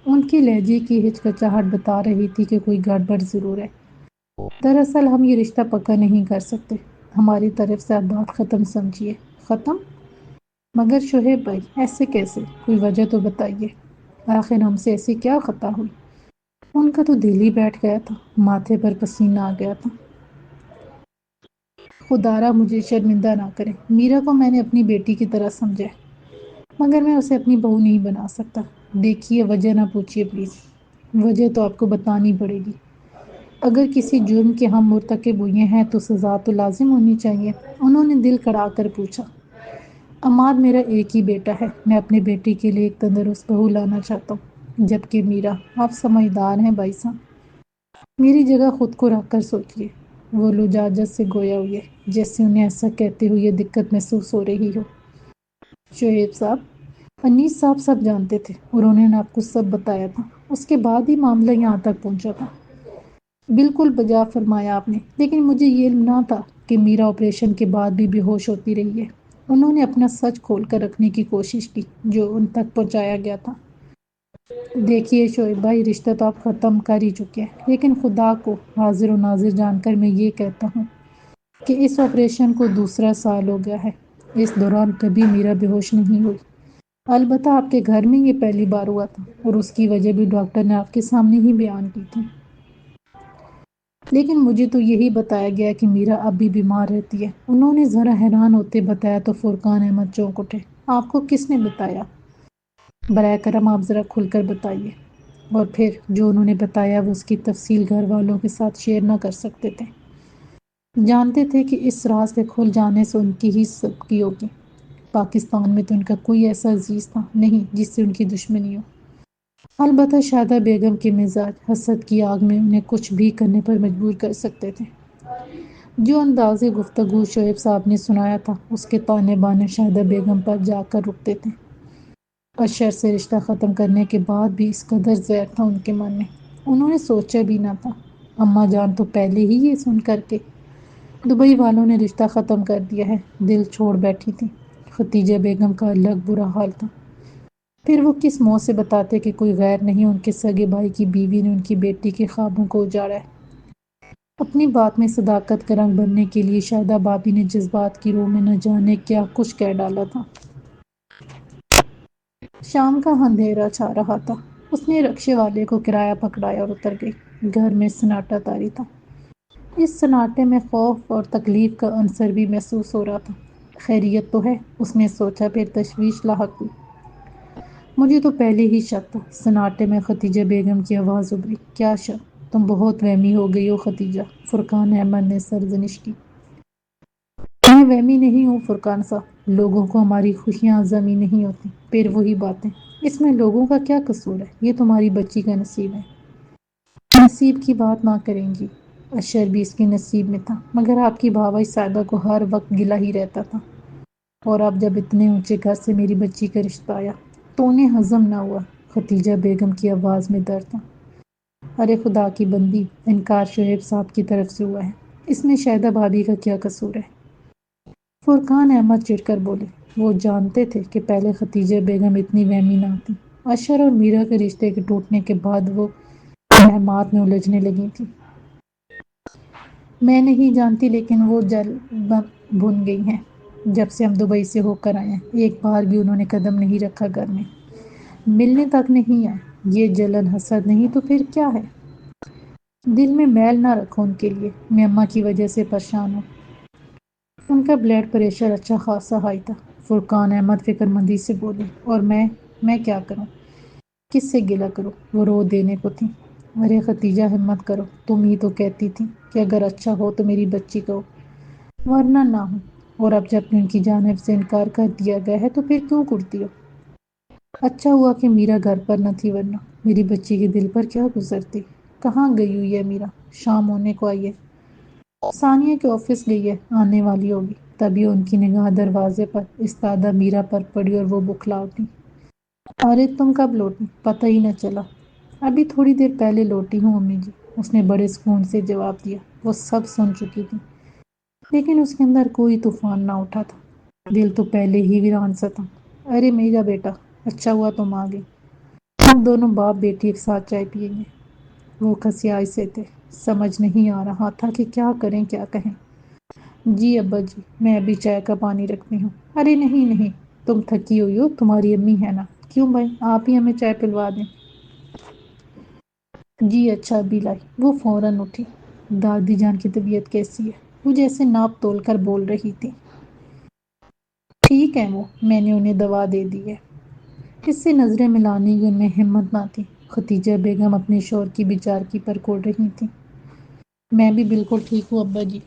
Speaker 1: ان کی لہجے کی ہچکچاہٹ بتا رہی تھی کہ کوئی گڑبڑ ضرور ہے۔ دراصل ہم یہ رشتہ پکا نہیں کر سکتے، ہماری طرف سے آپ بات ختم سمجھیے۔ ختم؟ مگر شعیب بھائی، ایسے کیسے؟ کوئی وجہ تو بتائیے، آخر ہم سے ایسی کیا خطا ہوئی؟ ان کا تو دل ہی بیٹھ گیا تھا، ماتھے پر پسینہ آ گیا تھا۔ خدارا مجھے شرمندہ نہ کریں، میرا کو میں نے اپنی بیٹی کی طرح سمجھا ہے، مگر میں اسے اپنی بہو نہیں بنا سکتا۔ دیکھیے، وجہ نہ پوچھیے پلیز، وجہ تو آپ کو بتانی پڑے گی۔ اگر کسی جرم کے ہم مرتکب ہوئے ہیں تو سزا تو لازم ہونی چاہیے۔ انہوں نے دل کڑا کر پوچھا۔ عماد میرا ایک ہی بیٹا ہے، میں اپنے بیٹے کے لیے ایک تندرست بہو لانا چاہتا ہوں، جبکہ میرا، آپ سمجھدار ہیں بھائی صاحب، میری جگہ خود کو رکھ کر سوچیے۔ وہ لجاجت سے گویا ہوئے، جیسے انہیں ایسا کہتے ہوئے دقت محسوس ہو رہی ہو۔ شعیب صاحب، انیس صاحب سب جانتے تھے اور انہوں نے آپ کو سب بتایا تھا، اس کے بعد ہی معاملہ یہاں تک پہنچا تھا۔ بالکل بجا فرمایا آپ نے، لیکن مجھے یہ علم نہ تھا کہ میرا آپریشن کے بعد بھی بے ہوش ہوتی رہی ہے۔ انہوں نے اپنا سچ کھول کر رکھنے کی کوشش کی جو ان تک پہنچایا گیا تھا۔ دیکھیے شعیب بھائی، رشتہ تو آپ ختم کر ہی چکے ہیں، لیکن خدا کو حاضر و ناظر جان کر میں یہ کہتا ہوں کہ اس آپریشن کو دوسرا سال ہو گیا ہے، اس دوران کبھی میرا بے ہوش نہیں ہوئی۔ البتہ آپ کے گھر میں یہ پہلی بار ہوا تھا، اور اس کی وجہ بھی ڈاکٹر نے آپ کے سامنے ہی بیان کی تھی۔ لیکن مجھے تو یہی بتایا گیا کہ میرا اب بھی بیمار رہتی ہے۔ انہوں نے ذرا حیران ہوتے بتایا تو فرقان احمد چونک اٹھے۔ آپ کو کس نے بتایا؟ برائے کرم آپ ذرا کھل کر بتائیے۔ اور پھر جو انہوں نے بتایا وہ اس کی تفصیل گھر والوں کے ساتھ شیئر نہ کر سکتے تھے۔ جانتے تھے کہ اس راز کے کھل جانے سے ان کی ہی سبکی ہوگی۔ پاکستان میں تو ان کا کوئی ایسا عزیز تھا نہیں جس سے ان کی دشمنی ہو۔ البتہ شادہ بیگم کے مزاج حسد کی آگ میں انہیں کچھ بھی کرنے پر مجبور کر سکتے تھے۔ جو انداز گفتگو شعیب صاحب نے سنایا تھا اس کے تانے بانے شادہ بیگم پر جا کر رکتے تھے۔ اشر سے رشتہ ختم کرنے کے بعد بھی اس قدر زہر تھا ان کے من میں، انہوں نے سوچا بھی نہ تھا۔ اماں جان تو پہلے ہی یہ سن کر کے دبئی والوں نے رشتہ ختم کر دیا ہے دل چھوڑ بیٹھی تھی۔ ختیجہ بیگم کا الگ برا حال تھا۔ پھر وہ کس منہ سے بتاتے کہ کوئی غیر نہیں ان کے سگے بھائی کی بیوی نے ان کی بیٹی کے خوابوں کو اجاڑا ہے۔ اپنی بات میں صداقت کا رنگ بھرنے کے لیے شاہدہ بابی نے جذبات کی رو میں نہ جانے کیا کچھ کہہ ڈالا تھا۔ شام کا اندھیرا چھا رہا تھا۔ اس نے رکشے والے کو کرایہ پکڑایا اور اتر گئی۔ گھر میں سناٹا طاری تھا۔ اس سناٹے میں خوف اور تکلیف کا عنصر بھی محسوس ہو رہا تھا۔ خیریت تو ہے؟ اس نے سوچا، پھر تشویش لاحق ہوئی۔ مجھے تو پہلے ہی شک تھا۔ سناٹے میں ختیجہ بیگم کی آواز ابھری۔ کیا شک؟ تم بہت وہمی ہو گئی ہو ختیجہ، فرقان احمد نے سرزنش کی۔ میں وہمی نہیں ہوں فرقان صاحب، لوگوں کو ہماری خوشیاں عزمی نہیں ہوتی۔ پھر وہی باتیں، اس میں لوگوں کا کیا قصور ہے؟ یہ تمہاری بچی کا نصیب ہے۔ نصیب کی بات نہ کریں گی، اشر بھی اس کے نصیب میں تھا، مگر آپ کی بھاوی صاحبہ کو ہر وقت گلہ ہی رہتا تھا۔ اور اب جب اتنے اونچے گھر سے میری بچی کا رشتہ آیا تو انہیں ہضم نہ ہوا۔ ختیجہ بیگم کی آواز میں درد تھا۔ ارے خدا کی بندی، انکار شعیب صاحب کی طرف سے ہوا ہے، اس میں شاہدہ بھابی کا کیا قصور ہے؟ فرقان احمد چڑھ کر بولے۔ وہ جانتے تھے کہ پہلے ختیجہ بیگم اتنی وہمی نہ تھی۔ اشر اور میرا کے رشتے کے ٹوٹنے کے بعد وہ مہمات میں الجھنے لگی تھی۔ میں نہیں جانتی لیکن وہ جل بھن گئی ہیں۔ جب سے ہم دبئی سے ہو کر آئے ہیں ایک بار بھی انہوں نے قدم نہیں رکھا گھر میں، ملنے تک نہیں آئے۔ یہ جلن حسد نہیں تو پھر کیا ہے؟ دل میں میل نہ رکھو ان کے لیے، میں اماں کی وجہ سے پریشان ہوں۔ ان کا بلڈ پریشر اچھا خاصا ہائی تھا۔ فرقان احمد فکر مندی سے بولے۔ اور میں کیا کروں؟ کس سے گلہ کروں؟ وہ رو دینے کو تھی۔ ارے ختیجہ ہمت کرو، تم ہی تو کہتی تھی کہ اگر اچھا ہو تو میری بچی کا ہو، ورنہ نہ ہو، اور اب جب ان کی جانب سے انکار کر دیا گیا ہے تو پھر کیوں کرتی ہو؟ اچھا ہوا کہ میرا گھر پر نہ تھی، ورنہ میری بچی کے دل پر کیا گزرتی۔ کہاں گئی ہوئی ہے میرا؟ شام ہونے کو آئی ہے۔ ثانیہ کے آفس گئی ہے، آنے والی ہوگی۔ تبھی ان کی نگاہ دروازے پر استادہ میرا پر پڑی اور وہ بکھلا اٹھی۔ ارے تم کب لوٹی؟ پتہ ہی نہ چلا۔ ابھی تھوڑی دیر پہلے لوٹی ہوں امی جی، اس نے بڑے سکون سے جواب دیا۔ وہ سب سن چکی تھی لیکن اس کے اندر کوئی طوفان نہ اٹھا تھا، دل تو پہلے ہی ویران سا تھا۔ ارے میرا بیٹا، اچھا ہوا تم آ گئی، ہم دونوں باپ بیٹی ایک ساتھ چائے پیئیں گے۔ وہ کھسیائی سے تھے، سمجھ نہیں آ رہا تھا کہ کیا کریں کیا کہیں۔ جی ابا جی، میں ابھی چائے کا پانی رکھتی ہوں۔ ارے نہیں نہیں، تم تھکی ہوئی ہو، تمہاری امی ہے نا، کیوں بھائی آپ ہی ہمیں چائے پلوا دیں۔ جی اچھا ابھی لائی۔ وہ فوراً اٹھی۔ دادی جان کی طبیعت کیسی ہے؟ وہ جیسے ناپ تول کر بول رہی تھی۔ ٹھیک ہے وہ، میں نے انہیں دوا دے دی ہے۔ اس سے نظریں ملانے کی ان میں ہمت نہ تھی۔ ختیجہ بیگم اپنے شوہر کی بیچارگی پر کوڑ رہی تھی۔ میں بھی بالکل ٹھیک ہوں ابا جی،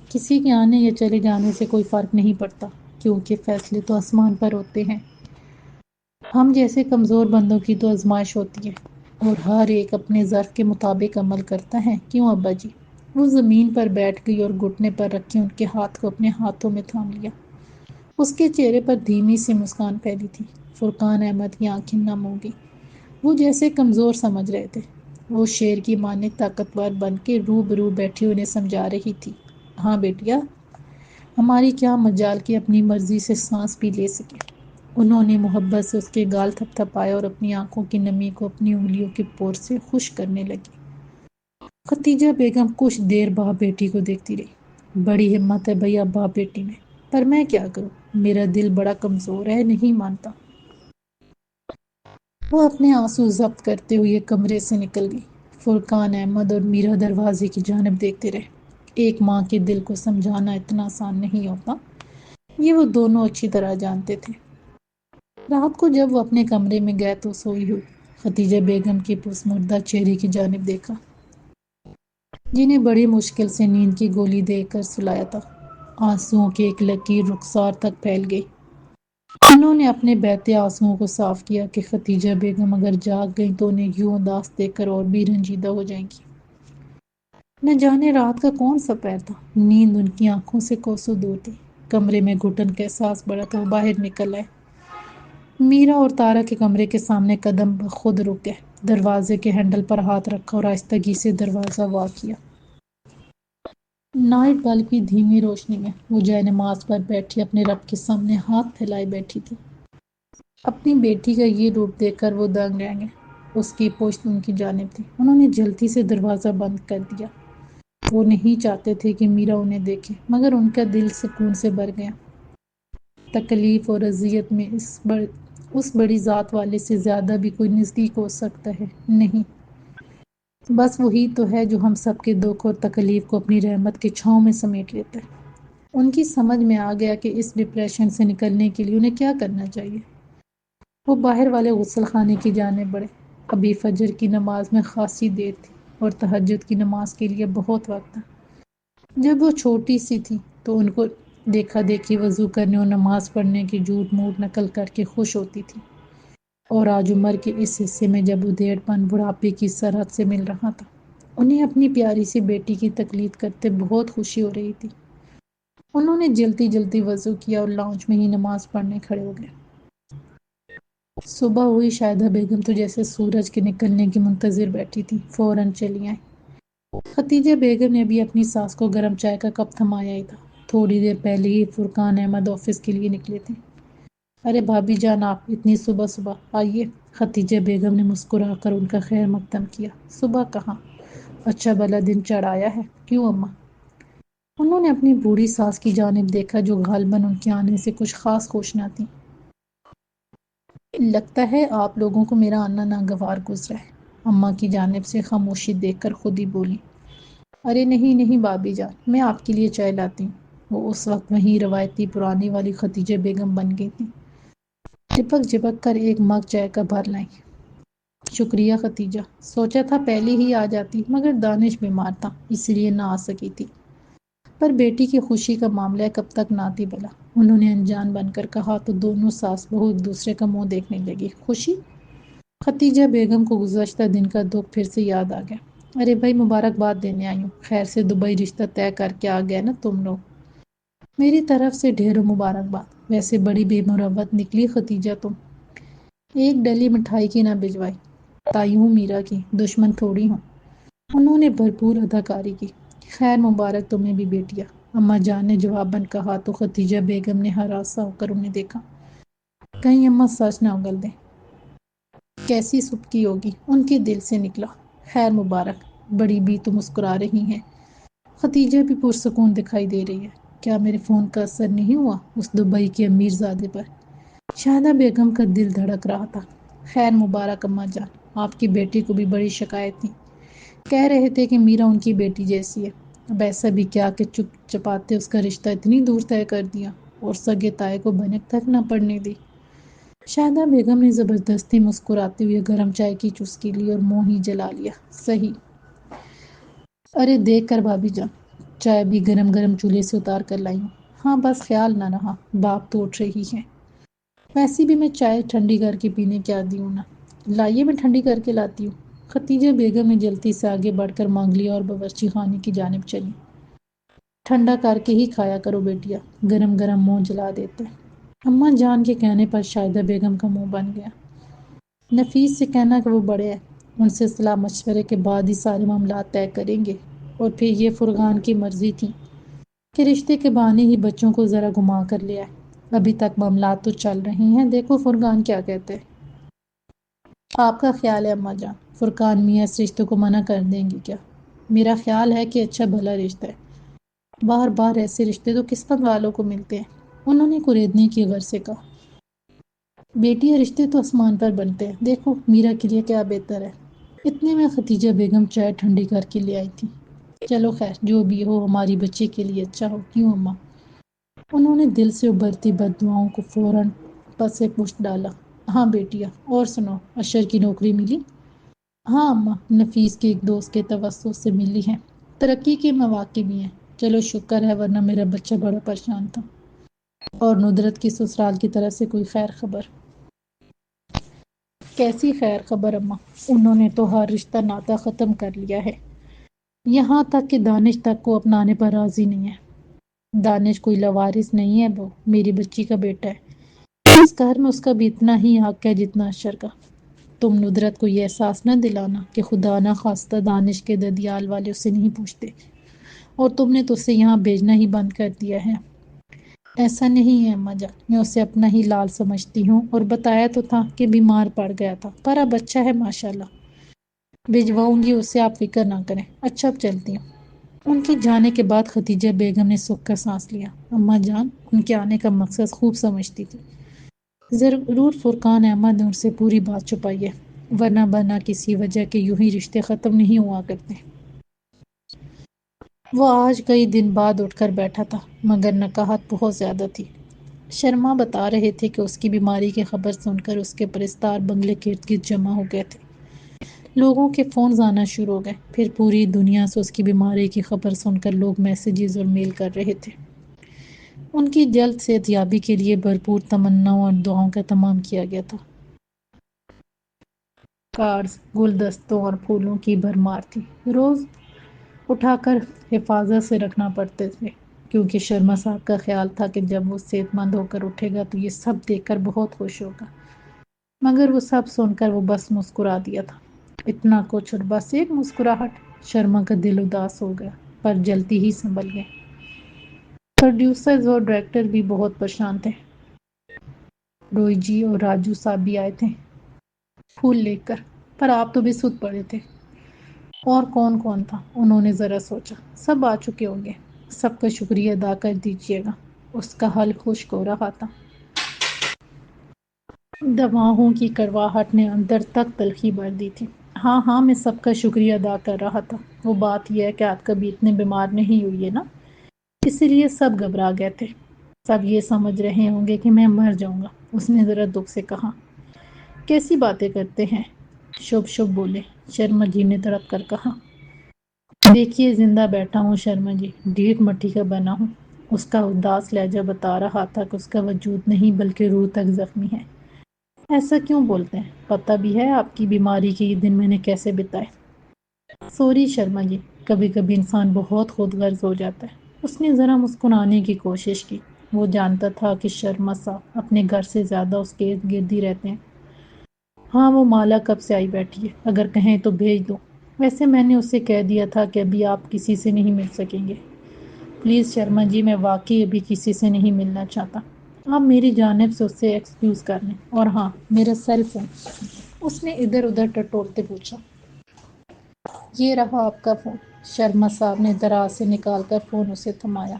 Speaker 1: کسی کے آنے یا چلے جانے سے کوئی فرق نہیں پڑتا، کیونکہ فیصلے تو آسمان پر ہوتے ہیں، ہم جیسے کمزور بندوں کی تو آزمائش ہوتی ہے اور ہر ایک اپنے ظرف کے مطابق عمل کرتا ہے، کیوں ابا جی؟ وہ زمین پر بیٹھ گئی اور گھٹنے پر رکھے ان کے ہاتھ کو اپنے ہاتھوں میں تھام لیا۔ اس کے چہرے پر دھیمی سی مسکان پھیلی تھی۔ فرقان احمد کی آنکھیں نم ہو گئی، وہ جیسے کمزور سمجھ رہے تھے۔ وہ شیر کی مانند طاقتور بن کے روبرو بیٹھی انہیں سمجھا رہی تھی۔ ہاں بیٹیا، ہماری کیا مجال کہ اپنی مرضی سے سانس بھی لے سکے۔ انہوں نے محبت سے اس کے گال تھپ تھپائے اور اپنی آنکھوں کی نمی کو اپنی انگلیوں کے پور سے خشک کرنے لگی۔ ختیجہ بیگم کچھ دیر باپ بیٹی کو دیکھتی رہی۔ بڑی ہمت ہے بھیا باپ بیٹی میں، پر میں کیا کروں، میرا دل بڑا کمزور ہے، نہیں مانتا۔ وہ اپنے آنسو ضبط کرتے ہوئے کمرے سے نکل گئی۔ فرقان احمد اور میرا دروازے کی جانب دیکھتے رہے۔ ایک ماں کے دل کو سمجھانا اتنا آسان نہیں ہوتا، یہ وہ دونوں اچھی طرح جانتے تھے۔ رات کو جب وہ اپنے کمرے میں گئے تو سوئی ہوئی خدیجہ بیگم کے پسمردہ چہرے کی جانب دیکھا، جنہیں بڑی مشکل سے نیند کی گولی دے کر سلایا تھا۔ آنسوؤں کی ایک لکیر رخسار تک پھیل گئی۔ انہوں نے اپنے بہتے آنسوؤں کو صاف کیا کہ خدیجہ بیگم اگر جاگ گئیں تو انہیں یوں اداس دیکھ کر اور بھی رنجیدہ ہو جائیں گی۔ نہ جانے رات کا کون سا پہر تھا، نیند ان کی آنکھوں سے کوسوں دور تھی۔ کمرے میں گھٹن کا احساس بڑھا تو وہ باہر نکل آئے۔ میرا اور تارا کے کمرے کے سامنے قدم خود رک گئے۔ دروازے کے ہینڈل پر ہاتھ رکھا اور آہستگی سے دروازہ وا کیا۔ نائٹ بلب کی دھیمی روشنی میں وہ جائے نماز پر بیٹھی اپنے رب کے سامنے ہاتھ پھیلائے بیٹھی تھی۔ اپنی بیٹی کا یہ روپ دیکھ کر وہ دنگ رہ گئے۔ اس کی پشت ان کی جانب تھی۔ انہوں نے جلدی سے دروازہ بند کر دیا۔ وہ نہیں چاہتے تھے کہ میرا انہیں دیکھے، مگر ان کا دل سکون سے بھر گیا۔ تکلیف اور اذیت میں اس بڑی ذات والے سے زیادہ بھی کوئی نزدیک ہو سکتا ہے؟ نہیں، بس وہی تو ہے جو ہم سب کے دکھ اور تکلیف کو اپنی رحمت کے چھاؤں میں سمیٹ لیتا ہے۔ ان کی سمجھ میں آ گیا کہ اس ڈپریشن سے نکلنے کے لیے انہیں کیا کرنا چاہیے۔ وہ باہر والے غسل خانے کی جانب بڑھے۔ ابھی فجر کی نماز میں خاصی دیر تھی اور تہجد کی نماز کے لیے بہت وقت تھا۔ جب وہ چھوٹی سی تھی تو ان کو دیکھا دیکھی وضو کرنے اور نماز پڑھنے کی جھوٹ موٹ نقل کر کے خوش ہوتی تھی، اور آج عمر کے اس حصے میں جب ادھیڑ پن بڑھاپے کی سرحد سے مل رہا تھا، انہیں اپنی پیاری سی بیٹی کی تقلید کرتے بہت خوشی ہو رہی تھی۔ انہوں نے جلدی جلدی وضو کیا اور لاؤنج میں ہی نماز پڑھنے کھڑے ہو گئے۔ صبح ہوئی شاہدہ بیگم تو جیسے سورج کے نکلنے کی منتظر بیٹھی تھی، فوراً چلی آئیں۔ خدیجہ بیگم نے ابھی اپنی ساس کو گرم چائے کا کپ تھمایا ہی تھا، تھوڑی دیر پہلے ہی فرقان احمد آفس کے لیے نکلے تھے۔ ارے بھابی جان، آپ اتنی صبح صبح آئیے۔ خدیجہ بیگم نے مسکرا کر ان کا خیر مقدم کیا۔ صبح کہاں، اچھا بھلا دن چڑھایا ہے۔ کیوں اماں؟ انہوں نے اپنی بوڑھی ساس کی جانب دیکھا جو غالباً ان کے آنے سے کچھ خاص خوش نہ تھی۔ لگتا ہے آپ لوگوں کو میرا آنا ناگوار گزرا ہے، اماں کی جانب سے خاموشی دیکھ کر خود ہی بولی۔ ارے نہیں نہیں بھابی جان، میں آپ کے لیے چائے لاتی ہوں۔ وہ اس وقت وہیں روایتی پرانی والی خدیجہ بیگم بن گئی تھی۔ ٹپک جھپک کر ایک مگ چائے کا بھر لائیں۔ شکریہ خدیجہ، سوچا تھا پہلے ہی آ جاتی، مگر دانش بیمار تھا اس لیے نہ آ سکی تھی۔ پر بیٹی کی خوشی کا معاملہ کب تک نہ تھی بھلا، انہوں نے انجان بن کر کہا تو دونوں ساس بہو ایک دوسرے کا منہ دیکھنے لگی۔ خوشی؟ خدیجہ بیگم کو گزشتہ دن کا دکھ پھر سے یاد آ گیا۔ ارے بھائی، مبارکباد دینے آئی ہوں، خیر سے دبئی رشتہ طے کر کے آ گئے نا تم لوگ۔ میری طرف سے ڈھیروں مبارکباد۔ ویسے بڑی بے مروت نکلی خدیجہ تم، ایک ڈلی مٹھائی کی نہ بھجوائی۔ تائی ہوں میرا کی، دشمن تھوڑی ہوں۔ انہوں نے بھرپور اداکاری کی۔ خیر مبارک تمہیں بھی بیٹیا، اماں جان نے جواباً کہا تو خدیجہ بیگم نے ہراساں ہو کر انہیں دیکھا، کہیں اماں سچ نہ اگل دیں۔ کیسی سبکی ہوگی، ان کے دل سے نکلا۔ خیر مبارک، بڑی بھی تو مسکرا رہی ہیں۔ خدیجہ بھی پرسکون دکھائی دے رہی ہے۔ کیا میرے فون کا اثر نہیں ہوا اس دبئی کے امیر زادے پر؟ شاہدہ بیگم کا دل دھڑک رہا تھا۔ خیر مبارک اماں جان، آپ کی بیٹی کو بھی بڑی شکایت تھی، کہہ رہے تھے کہ میرا ان کی بیٹی جیسی ہے۔ اب ایسا بھی کیا کہ چپ چپاتے اس کا رشتہ اتنی دور طے کر دیا اور سگے تائے کو بھنک تک نہ پڑنے دی۔ شاہدہ بیگم نے زبردستی مسکراتے ہوئے گرم چائے کی چسکی لی اور منہ ہی جلا لیا۔ صحیح؟ ارے دیکھ کر بھابی جان، چائے بھی گرم گرم چولہے سے اتار کر لائی ہوں۔ ہاں بس خیال نہ رہا، باپ تو اٹھ رہی ہے۔ ویسے بھی میں چائے ٹھنڈی کر کے پینے کے عادی ہوں نا، لائیے میں ٹھنڈی کر کے لاتی ہوں۔ خدیجہ بیگم نے جلدی سے آگے بڑھ کر مانگ لیا اور باورچی خانے کی جانب چلی۔ ٹھنڈا کر کے ہی کھایا کرو بیٹیا، گرم گرم منہ جلا دیتے۔ اماں جان کے کہنے پر شاہدہ بیگم کا منہ بن گیا۔ نفیس سے کہنا کہ وہ بڑے ہیں، ان سے صلاح مشورے کے بعد ہی سارے معاملات طے کریں گے، اور پھر یہ فرقان کی مرضی تھی کہ رشتے کے بہانے ہی بچوں کو ذرا گھما کر لے آئے۔ ابھی تک معاملات تو چل رہے ہیں، دیکھو فرقان کیا کہتے ہیں۔ آپ کا خیال ہے اماں جان، فرقان میاں اس رشتے کو منع کر دیں گے کیا؟ میرا خیال ہے کہ اچھا بھلا رشتہ ہے، بار بار ایسے رشتے تو قسمت والوں کو ملتے ہیں، انہوں نے کریدنے کی غرض سے کہا۔ بیٹی، رشتے تو آسمان پر بنتے ہیں، دیکھو میرا کے لیے کیا بہتر ہے۔ اتنے میں ختیجہ بیگم چائے ٹھنڈی کر کے لے آئی تھی۔ چلو خیر جو بھی ہو ہماری بچی کے لیے اچھا ہو، کیوں اماں؟ انہوں نے دل سے ابھرتی بد دعاؤں کو فوراً پس پشت ڈالا۔ ہاں بیٹیا، اور سنو، اشر کی نوکری ملی؟ ہاں اماں، نفیس کے ایک دوست کے توسط سے ملی ہے۔ ترقی کے مواقع بھی ہیں۔ چلو شکر ہے، ورنہ میرا بچہ بڑا پریشان تھا۔ اور ندرت کی سسرال کی طرف سے کوئی خیر خبر؟ کیسی خیر خبر اماں؟ انہوں نے تو ہر رشتہ ناطہ ختم کر لیا ہے، یہاں تک کہ دانش تک کو اپنانے پر راضی نہیں ہے۔ دانش کوئی لوارث نہیں ہے، وہ میری بچی کا بیٹا ہے۔ اس گھر میں اس کا بھی اتنا ہی حق ہے جتنا اشر کا۔ تم ندرت کو یہ احساس نہ دلانا کہ خدا نہ خواستہ دانش کے ددیال والے اسے نہیں پوچھتے، اور تم نے تو اسے یہاں بھیجنا ہی بند کر دیا ہے۔ ایسا نہیں ہے اماں جان، میں اسے اپنا ہی لال سمجھتی ہوں، اور بتایا تو تھا کہ بیمار پڑ گیا تھا، پر اب اچھا ہے ماشاءاللہ۔ بھجواؤں گی اسے، آپ فکر نہ کریں۔ اچھا اب چلتی ہوں۔ ان کے جانے کے بعد ختیجہ بیگم نے سکھ کا سانس لیا۔ اماں جان ان کے آنے کا مقصد خوب سمجھتی تھی۔ ضرور فرقان احمد نے ان سے پوری بات چھپائی ہے، ورنہ بنا کسی وجہ کے یوں ہی رشتے ختم نہیں ہوا کرتے۔ وہ آج کئی دن بعد اٹھ کر بیٹھا تھا، مگر نکاہت بہت زیادہ تھی۔ شرما بتا رہے تھے کہ اس کی بیماری کی خبر سن کر اس کے پرستار بنگلے کے ارد گرد جمع ہو گئے تھے۔ لوگوں کے فونز آنا شروع ہو گئے، پھر پوری دنیا سے اس کی بیماری کی خبر سن کر لوگ میسیجز اور میل کر رہے تھے۔ ان کی جلد صحت یابی کے لیے بھرپور تمناؤں اور دعاؤں کا اہتمام کیا گیا تھا۔ کارڈز، گلدستوں اور پھولوں کی بھرمار تھی۔ روز اٹھا کر حفاظت سے رکھنا پڑتے تھے، کیونکہ شرما صاحب کا خیال تھا کہ جب وہ صحت مند ہو کر اٹھے گا تو یہ سب دیکھ کر بہت خوش ہوگا۔ مگر وہ سب سن کر وہ بس مسکرا دیا تھا۔ اتنا کچھ اور بس ایک مسکراہٹ! شرما کا دل اداس ہو گیا، پر جلتی ہی سنبھل گئے۔ پروڈیوسرز اور ڈائریکٹر بھی بہت پریشان تھے۔ روئی جی اور راجو صاحب بھی آئے تھے پھول لے کر، پر آپ تو بے سود پڑے تھے۔ اور کون کون تھا؟ انہوں نے ذرا سوچا۔ سب آ چکے ہوں گے، سب کا شکریہ ادا کر دیجیے گا۔ اس کا حل خشک ہو رہا تھا۔ دواؤں کی کڑواہٹ نے اندر تک تلخی بھر دی تھی۔ ہاں ہاں، میں سب کا شکریہ ادا کر رہا تھا۔ وہ بات یہ ہے کہ آپ کبھی اتنے بیمار نہیں ہوئی ہے نا، اسی لیے سب گھبرا گئے تھے۔ سب یہ سمجھ رہے ہوں گے کہ میں مر جاؤں گا، اس نے ذرا دکھ سے کہا۔ کیسی باتیں کرتے ہیں؟ شبھ شبھ بولے، شرما جی نے تڑپ کر کہا۔ دیکھیے زندہ بیٹھا ہوں شرما جی، ڈیٹ مٹی کا بنا ہوں۔ اس کا اداس لہجہ بتا رہا تھا کہ اس کا وجود نہیں بلکہ روح تک زخمی ہے۔ ایسا کیوں بولتے ہیں؟ پتہ بھی ہے آپ کی بیماری کے یہ دن میں نے کیسے بتائے؟ سوری شرما جی، کبھی کبھی انسان بہت خود غرض ہو جاتا ہے۔ اس نے ذرا مسکرانے کی کوشش کی۔ وہ جانتا تھا کہ شرما صاحب اپنے گھر سے زیادہ اس کے ارد گرد ہی رہتے ہیں۔ ہاں وہ مالا کب سے آئی بیٹھی ہے، اگر کہیں تو بھیج دو۔ ویسے میں نے اسے کہہ دیا تھا کہ ابھی آپ کسی سے نہیں مل سکیں گے۔ پلیز شرما جی، میں واقعی ابھی کسی سے نہیں ملنا چاہتا۔ آپ میری جانب سے اس سے ایکسکیوز کر لیں۔ اور ہاں، میرا سیل فون، اس نے ادھر ادھر ٹٹولتے پوچھا۔ یہ رہا آپ کا فون۔ شرما صاحب نے دراز سے نکال کر فون اسے تھمایا۔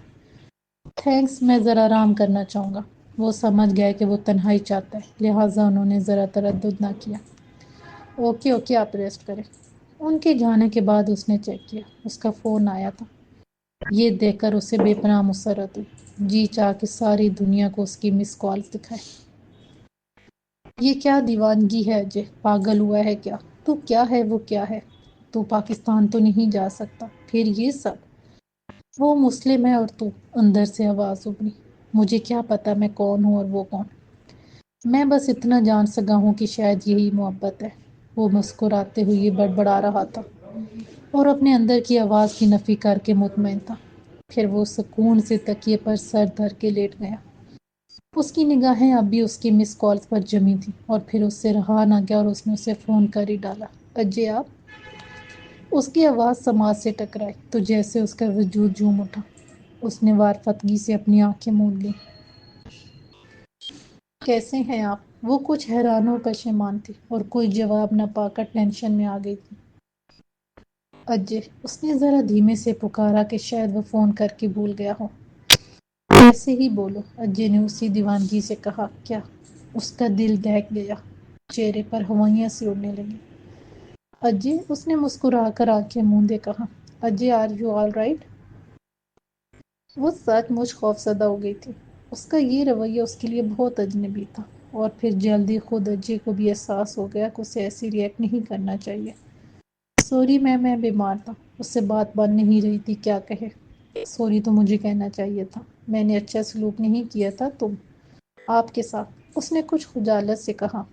Speaker 1: تھینکس، میں ذرا آرام کرنا چاہوں گا۔ وہ سمجھ گئے کہ وہ تنہائی چاہتا ہے، لہٰذا انہوں نے ذرا تردد نہ کیا۔ اوکے اوکے، آپ ریسٹ کریں۔ ان کے جانے کے بعد اس نے چیک کیا، اس کا فون آیا تھا۔ یہ دیکھ کر اسے بے پناہ مسرت ہوئی، جی چاہ کہ ساری دنیا کو اس کی مس کالز دکھائے۔ یہ کیا دیوانگی ہے اجے، پاگل ہوا ہے کیا؟ تو کیا ہے وہ کیا ہے؟ تو پاکستان تو نہیں جا سکتا، پھر یہ سب؟ وہ مسلم ہے اور تو؟ اندر سے آواز ابھری۔ مجھے کیا پتا میں کون ہوں اور وہ کون؟ میں بس اتنا جان سکا ہوں کہ شاید یہی محبت ہے۔ وہ مسکراتے ہوئے بڑبڑا رہا تھا اور اپنے اندر کی آواز کی نفی کر کے مطمئن تھا۔ پھر وہ سکون سے تکیے پر سر دھر کے لیٹ گیا۔ اس کی نگاہیں اب بھی اس کی مس کالز پر جمی تھیں، اور پھر اس سے رہا نہ گیا اور اس نے اسے فون کر ہی ڈالا۔ اجے آپ؟ اس کی آواز سماعت سے ٹکرائی تو جیسے اس کا وجود جھوم اٹھا۔ اس نے وارفتگی سے اپنی آنکھیں موند لیں۔ کیسے ہیں آپ؟ وہ کچھ حیران و پشیمان تھی اور کوئی جواب نہ پا کر ٹینشن میں آ گئی تھی۔ اجے، اس نے ذرا دھیمے سے پکارا کہ شاید وہ فون کر کے بھول گیا ہو۔ ایسے ہی بولو، اجے نے اسی دیوانگی سے کہا۔ کیا؟ اس کا دل دہک گیا، چہرے پر ہوائیاں سی اڑنے لگیں۔ اجے، اس نے مسکرا کر آنکھیں موندے کہا۔ اجے، آر یو آل رائٹ؟ وہ سچ مچ خوفزدہ ہو گئی تھی۔ اس کا یہ رویہ اس کے لیے بہت اجنبی تھا، اور پھر جلدی خود اجے کو بھی احساس ہو گیا کہ اسے ایسی ریئیکٹ نہیں کرنا چاہیے۔ سوری میں بیمار تھا، اس سے بات بن نہیں رہی تھی، کیا کہے۔ سوری تو مجھے کہنا چاہیے تھا، میں نے اچھا سلوک نہیں کیا تھا آپ کے ساتھ، اس نے کچھ خجالت سے کہا۔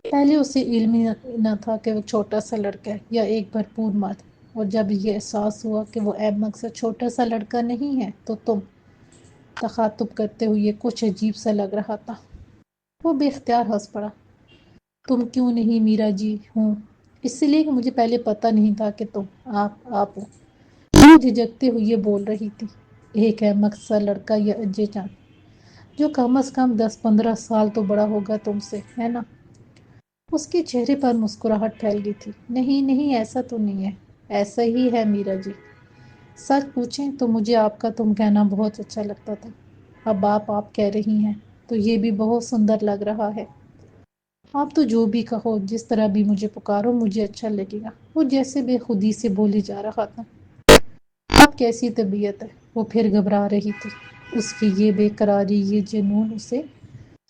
Speaker 1: پہلے اسے علم ہی نہ تھا کہ وہ چھوٹا سا لڑکا ہے یا ایک بھرپور مرد، اور جب یہ احساس ہوا کہ وہ ایب مقصد چھوٹا سا لڑکا نہیں ہے تو تخاطب کرتے ہوئے کچھ عجیب سا لگ رہا تھا۔ وہ بے اختیار ہنس پڑا۔ تم کیوں نہیں میرا جی ہوں؟ اس لیے کہ مجھے پہلے پتہ نہیں تھا کہ تم آپ ہو، وہ جھجکتے ہوئے بول رہی تھی۔ ایک احمق سا لڑکا یا اجے چاند، جو کم از کم 10-15 سال تو بڑا ہوگا تم سے، ہے نا؟ اس کے چہرے پر مسکراہٹ پھیل گئی تھی۔ نہیں نہیں، ایسا تو نہیں ہے، ایسا ہی ہے میرا جی۔ سچ پوچھیں تو مجھے آپ کا تم کہنا بہت اچھا لگتا تھا، اب آپ کہہ رہی ہیں تو یہ بھی بہت سندر لگ رہا ہے۔ آپ تو جو بھی کہو، جس طرح بھی مجھے پکارو، مجھے اچھا لگے گا۔ وہ جیسے بے خودی سے بولے جا رہا تھا۔ آپ کیسی طبیعت ہے؟ وہ پھر گھبرا رہی تھی۔ اس کی یہ بے قراری، یہ جنون اسے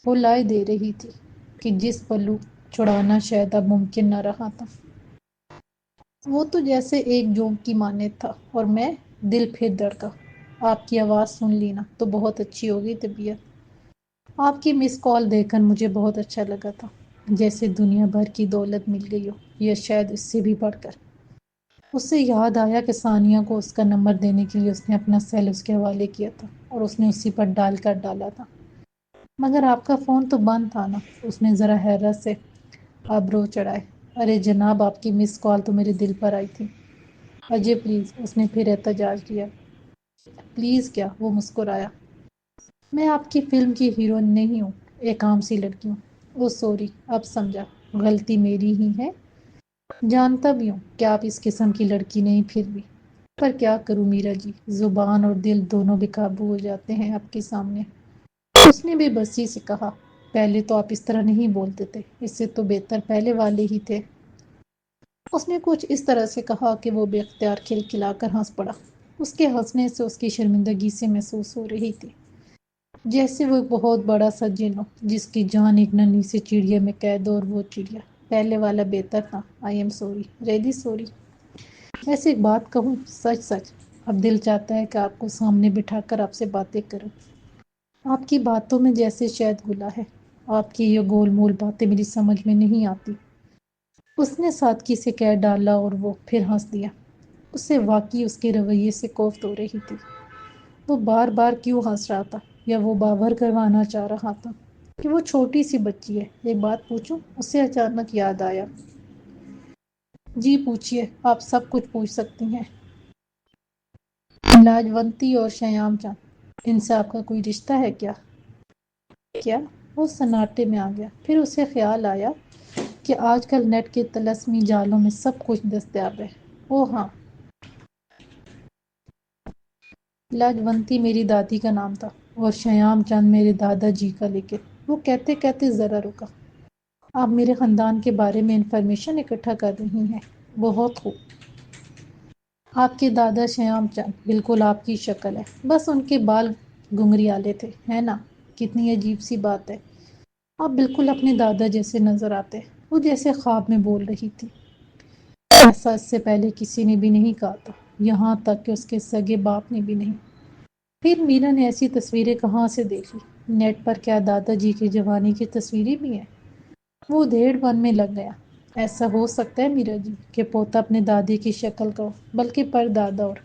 Speaker 1: رلائے دے رہی تھی کہ جس پلو چھڑانا شاید اب ممکن نہ رہا تھا۔ وہ تو جیسے ایک جونک کی مانند تھا، اور میں دل پھر دھڑکا۔ آپ کی آواز سن لی نا تو بہت اچھی ہوگی طبیعت۔ آپ کی مس کال دیکھ کر مجھے بہت اچھا لگا تھا، جیسے دنیا بھر کی دولت مل گئی ہو، یا شاید اس سے بھی بڑھ کر۔ اس سے یاد آیا کہ ثانیہ کو اس کا نمبر دینے کے لیے اس نے اپنا سیل اس کے حوالے کیا تھا، اور اس نے اسی پر ڈالا تھا۔ مگر آپ کا فون تو بند تھا نا؟ اس نے ذرا حیرت سے ابرو چڑھائے۔ ارے جناب، آپ کی مس کال تو میرے دل پر آئی تھی۔ اجے پلیز، اس نے پھر احتجاج کیا۔ پلیز کیا؟ وہ مسکرایا۔ میں آپ کی فلم کی ہیروئن نہیں ہوں، ایک عام سی لڑکی ہوں۔ او سوری، اب سمجھا، غلطی میری ہی ہے۔ جانتا بھی ہوں کہ آپ اس قسم کی لڑکی نہیں، پھر بھی پر کیا کروں میرا جی، زبان اور دل دونوں بے قابو ہو جاتے ہیں آپ کے سامنے۔ اس نے بے بسی سے کہا۔ پہلے تو آپ اس طرح نہیں بولتے تھے، اس سے تو بہتر پہلے والے ہی تھے۔ اس نے کچھ اس طرح سے کہا کہ وہ بے اختیار کھلکھلا کر ہنس پڑا۔ اس کے ہنسنے سے اس کی شرمندگی سے محسوس ہو رہی تھی، جیسے وہ ایک بہت بڑا سا جن ہو جس کی جان ایک ننھی سی چڑیا میں قید ہو، اور وہ چڑیا پہلے والا بہتر تھا۔ I am sorry, really sorry. ویسے ایک بات کہوں، سچ اب دل چاہتا ہے کہ آپ کو سامنے بٹھا کر آپ سے باتیں کروں۔ آپ کی باتوں میں جیسے شہد گھلا ہے۔ آپ کی یہ گول مول باتیں میری سمجھ میں نہیں آتی۔ اس نے سادگی سے کہہ ڈالا، اور وہ پھر ہنس دیا۔ اسے واقعی اس کے رویے سے کوفت ہو رہی تھی۔ وہ بار بار کیوں ہنس رہا تھا، یا وہ باور کروانا چاہ رہا تھا کہ وہ چھوٹی سی بچی ہے؟ ایک بات پوچھوں؟ اسے اچانک یاد آیا۔ جی پوچھئے، آپ سب کچھ پوچھ سکتی ہیں۔ لاجونتی اور شیام چند، ان سے آپ کا کوئی رشتہ ہے کیا؟ کیا؟ وہ سناٹے میں آ گیا۔ پھر اسے خیال آیا کہ آج کل نیٹ کے طلسمی جالوں میں سب کچھ دستیاب ہے۔ اوہ ہاں، لاجونتی میری دادی کا نام تھا، اور شیام چند میرے دادا جی کا، لیکن وہ کہتے کہتے ذرا رکا۔ آپ میرے خاندان کے بارے میں انفارمیشن اکٹھا کر رہی ہیں؟ بہت خوب۔ آپ کے دادا شیام چند بالکل آپ کی شکل ہے، بس ان کے بال گھنگریالے تھے، ہے نا؟ کتنی عجیب سی بات ہے، آپ بالکل اپنے دادا جیسے نظر آتے۔ وہ جیسے خواب میں بول رہی تھی۔ ایسا اس سے پہلے کسی نے بھی نہیں کہا تھا، یہاں تک کہ اس کے سگے باپ نے بھی نہیں۔ پھر میرا نے ایسی تصویریں کہاں سے دیکھی؟ نیٹ پر کیا دادا جی کی جوانی کی تصویریں بھی ہیں؟ وہ دھیڑ بن میں لگ گیا۔ ایسا ہو سکتا ہے میرا جی کہ پوتا اپنے دادی کی شکل کا ہو، بلکہ پر دادا اور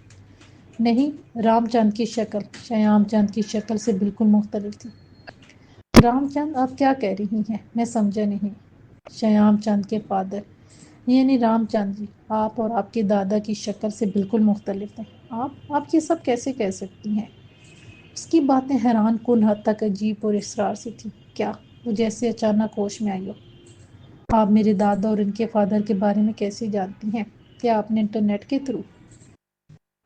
Speaker 1: نہیں، رام چند کی شکل شیام چند کی شکل سے بالکل مختلف تھی۔ رام چند، آپ کیا کہہ رہی ہیں؟ میں سمجھا نہیں۔ شیام چند کے فادر یعنی رام چند جی، آپ اور آپ کے دادا کی شکل سے بالکل مختلف ہیں۔ آپ یہ سب کیسے کہہ سکتی ہیں؟ اس کی باتیں حیران کن حد تک عجیب اور اسرار سی تھی۔ کیا؟ وہ جیسے اچانک ہوش میں آئی ہو۔ آپ میرے دادا اور ان کے فادر کے بارے میں کیسے جانتی ہیں؟ کیا آپ نے انٹرنیٹ کے تھرو؟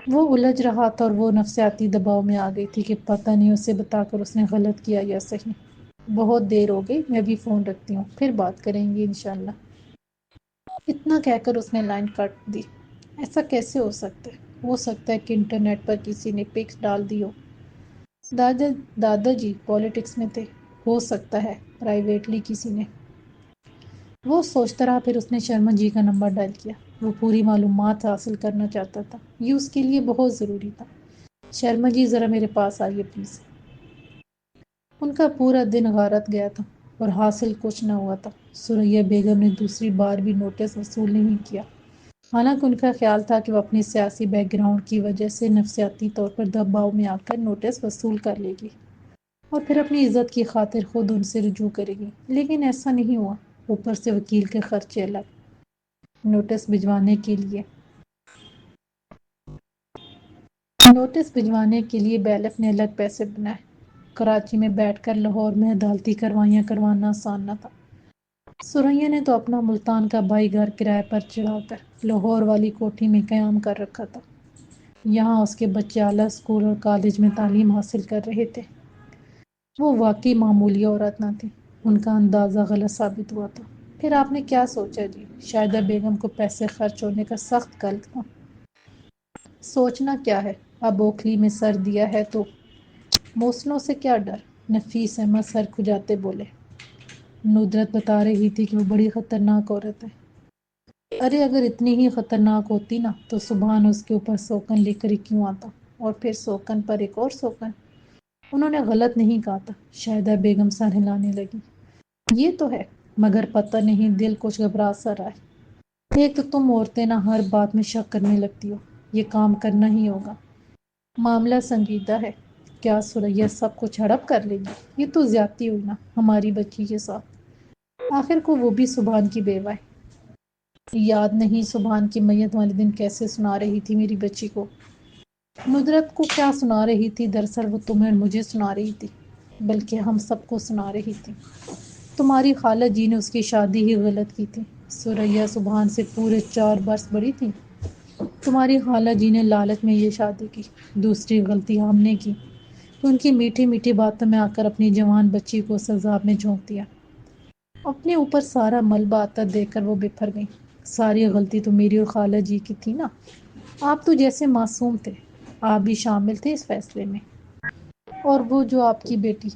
Speaker 1: وہ الجھ رہا تھا، اور وہ نفسیاتی دباؤ میں آ گئی تھی کہ پتہ نہیں اسے بتا کر اس نے غلط کیا یا صحیح۔ بہت دیر ہو گئی، میں بھی فون رکھتی ہوں، پھر بات کریں گے انشاءاللہ۔ اتنا کہہ کر اس نے لائن کاٹ دی۔ ایسا کیسے ہو سکتا ہے؟ ہو سکتا ہے کہ انٹرنیٹ پر کسی نے پکس ڈال دی ہو۔ دادا دادا جی پالیٹکس میں تھے، ہو سکتا ہے پرائیویٹلی کسی نے۔ وہ سوچتا رہا، پھر اس نے شرما جی کا نمبر ڈائل کیا۔ وہ پوری معلومات حاصل کرنا چاہتا تھا، یہ اس کے لیے بہت ضروری تھا۔ شرما جی ذرا میرے پاس آئیے پلیز۔ ان کا پورا دن غارت گیا تھا اور حاصل کچھ نہ ہوا تھا۔ سریا بیگم نے دوسری بار بھی نوٹس وصول نہیں کیا، حالانکہ ان کا خیال تھا کہ وہ اپنی سیاسی بیک گراؤنڈ کی وجہ سے نفسیاتی طور پر دباؤ میں آ کر نوٹس وصول کر لے گی اور پھر اپنی عزت کی خاطر خود ان سے رجوع کرے گی، لیکن ایسا نہیں ہوا۔ اوپر سے وکیل کے خرچے الگ، نوٹس بھجوانے کے لیے بیلف نے الگ پیسے بنائے۔ کراچی میں بیٹھ کر لاہور میں عدالتی کروائیاں کروانا آسان نہ تھا۔ سریا نے تو اپنا ملتان کا بھائی گھر کرائے پر چڑھا کر لاہور والی کوٹھی میں قیام کر رکھا تھا۔ یہاں اس کے بچے اعلیٰ اسکول اور کالج میں تعلیم حاصل کر رہے تھے۔ وہ واقعی معمولی عورت نہ تھی، ان کا اندازہ غلط ثابت ہوا تھا۔ پھر آپ نے کیا سوچا جی؟ شاہدہ بیگم کو پیسے خرچ ہونے کا سخت قلق تھا۔ سوچنا کیا ہے، اب اوکھلی میں سر دیا ہے تو موسلوں سے کیا ڈر؟ نفیس احمد سر کھجاتے بولے۔ ندرت بتا رہی تھی کہ وہ بڑی خطرناک عورت ہے۔ ارے اگر اتنی ہی خطرناک ہوتی نا تو سبحان اس کے اوپر سوکن لے کر ہی کیوں آتا، اور پھر سوکن پر ایک اور سوکن۔ انہوں نے غلط نہیں کہا تھا۔ شاہدہ بیگم سر ہلانے لگی۔ یہ تو ہے، مگر پتہ نہیں دل کچھ گھبرا سا رہا ہے۔ ایک تو تم عورتیں نہ ہر بات میں شک کرنے لگتی ہو، یہ کام کرنا ہی ہوگا۔ معاملہ سنجیدہ ہے، کیا سریا سب کچھ ہڑپ کر لے گی؟ یہ تو زیادتی ہوئی نا ہماری بچی کے ساتھ، آخر کو وہ بھی سبحان کی بیوہ ہے۔ یاد نہیں سبحان کی میت والے دن کیسے سنا رہی تھی میری بچی کو؟ ندرت کو کیا سنا رہی تھی؟ دراصل وہ تمہیں اور مجھے سنا رہی تھی، بلکہ ہم سب کو سنا رہی تھی۔ تمہاری خالہ جی نے اس کی شادی ہی غلط کی تھی۔ سریا سبحان سے پورے 4 برس بڑی تھی۔ تمہاری خالہ جی نے لالچ میں یہ شادی کی۔ دوسری غلطی ہم نے کی کہ ان کی میٹھی میٹھی باتوں میں آ کر اپنی جوان بچی کو سزا میں جھونک دیا۔ اپنے اوپر سارا ملبہ آتا دیکھ کر وہ بپھر گئی۔ ساری غلطی تو میری اور خالہ جی کی تھی نا، آپ تو جیسے معصوم تھے، آپ بھی شامل تھے اس فیصلے میں۔ اور وہ جو آپ کی بیٹی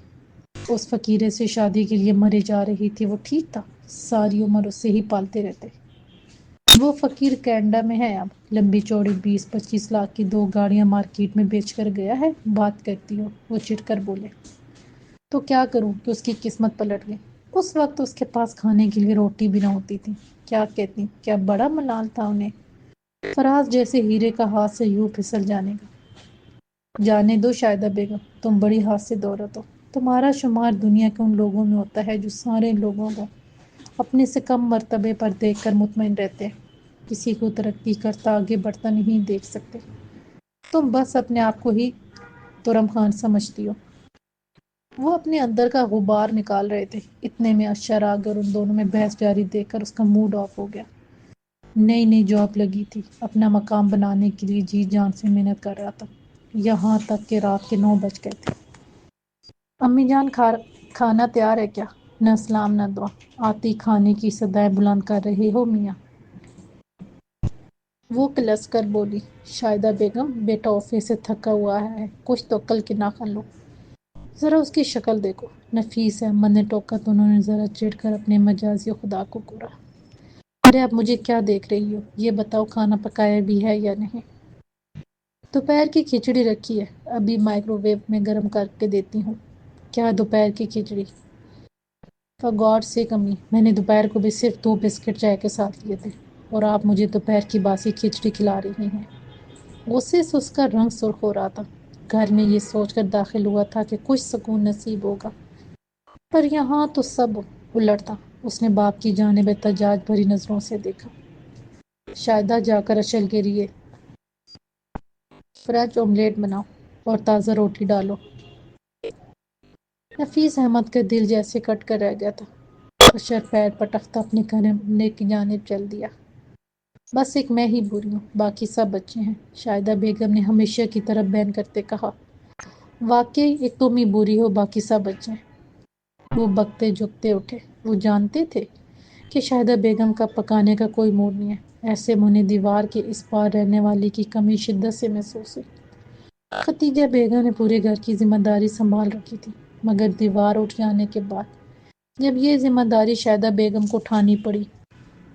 Speaker 1: اس فقیرے سے شادی کے لیے مرے جا رہی تھی، وہ ٹھیک تھا؟ ساری عمر اسے ہی پالتے رہتے۔ وہ فقیر کینیڈا میں ہے اب، لمبی چوڑی 20-25 لاکھ کی 2 گاڑیاں مارکیٹ میں بیچ کر گیا ہے۔ بات کرتی ہو؟ وہ چڑھ کر بولے۔ تو کیا کروں کہ اس کی قسمت پلٹ گئی؟ اس وقت اس کے پاس کھانے کے لیے روٹی بھی نہ ہوتی تھی۔ کیا کہتی، کیا بڑا ملال تھا انہیں؟ فراز جیسے ہیرے کا ہاتھ سے یوں پھسل جانے گا۔ جانے دو شاہدہ بیگم، تم بڑی حاسد عورت ہو۔ تمہارا شمار دنیا کے ان لوگوں میں ہوتا ہے جو سارے لوگوں کو اپنے سے کم مرتبے پر دیکھ کر مطمئن رہتے ہیں، کسی کو ترقی کرتا آگے بڑھتا نہیں دیکھ سکتے۔ تم بس اپنے آپ کو ہی ترم خان سمجھتی ہو۔ وہ اپنے اندر کا غبار نکال رہے تھے، اتنے میں اشر آ گئے اور ان دونوں میں بحث جاری دیکھ کر اس کا موڈ آف ہو گیا۔ نئی نئی جاب لگی تھی، اپنا مقام بنانے کے لیے جی جان سے محنت کر رہا تھا، یہاں تک کہ رات کے 9 بج گئے تھے۔ امی جان کھانا تیار ہے کیا؟ نہ سلام نہ دعا، آتی کھانے کی صدائیں بلند کر رہے ہو میاں؟ وہ کلس کر بولی۔ شاہدہ بیگم، بیٹا آفس سے تھکا ہوا ہے، کچھ تو عقل کے ناخن لو، ذرا اس کی شکل دیکھو۔ نفیس احمد نے ٹوکا تو انہوں نے ذرا چڑھ کر اپنے مجازی خدا کو گورا۔ ارے اب مجھے کیا دیکھ رہی ہو؟ یہ بتاؤ کھانا پکایا بھی ہے یا نہیں؟ دوپہر کی کھچڑی رکھی ہے، ابھی مائکرو ویو میں گرم کر کے دیتی ہوں۔ کیا دوپہر کی کھچڑی؟ فار گاڈ سیک امی، میں نے دوپہر کو بھی صرف 2 بسکٹ چائے کے ساتھ لیے تھے، اور آپ مجھے دوپہر کی باسی کھچڑی کھلا رہی ہیں۔ غصے سے اس کا رنگ سرخ ہو رہا تھا۔ گھر میں یہ سوچ کر داخل ہوا تھا کہ کچھ سکون نصیب ہوگا، پر یہاں تو سب الٹ تھا۔ اس نے باپ کی جانب احتجاج بھری نظروں سے دیکھا۔ شاہدہ جا کر اشل کے لیے فرینچ آملیٹ بناؤ اور تازہ روٹی ڈالو۔ نفیس احمد کا دل جیسے کٹ کر رہ گیا تھا۔ اشر پیر پٹکتا اپنے کمرے کی جانب چل دیا۔ بس ایک میں ہی بری ہوں، باقی سب اچھے ہیں، شاہدہ بیگم نے ہمیشہ کی طرح بین کرتے کہا۔ واقعی ایک تم ہی بری ہو، باقی سب اچھے ہیں۔ وہ بکتے جھکتے اٹھے۔ وہ جانتے تھے کہ شاہدہ بیگم کا پکانے کا کوئی موڈ نہیں ہے۔ ایسے میں انہیں دیوار کے اس پار رہنے والی کی کمی شدت سے محسوس ہوئی۔ ختیجہ بیگم نے پورے گھر کی ذمہ داری سنبھال رکھی تھی، مگر دیوار اٹھ جانے کے بعد جب یہ ذمہ داری شاہدہ بیگم کو اٹھانی پڑی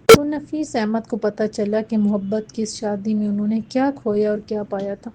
Speaker 1: تو نفیس احمد کو پتہ چلا کہ محبت کی اس شادی میں انہوں نے کیا کھویا اور کیا پایا تھا۔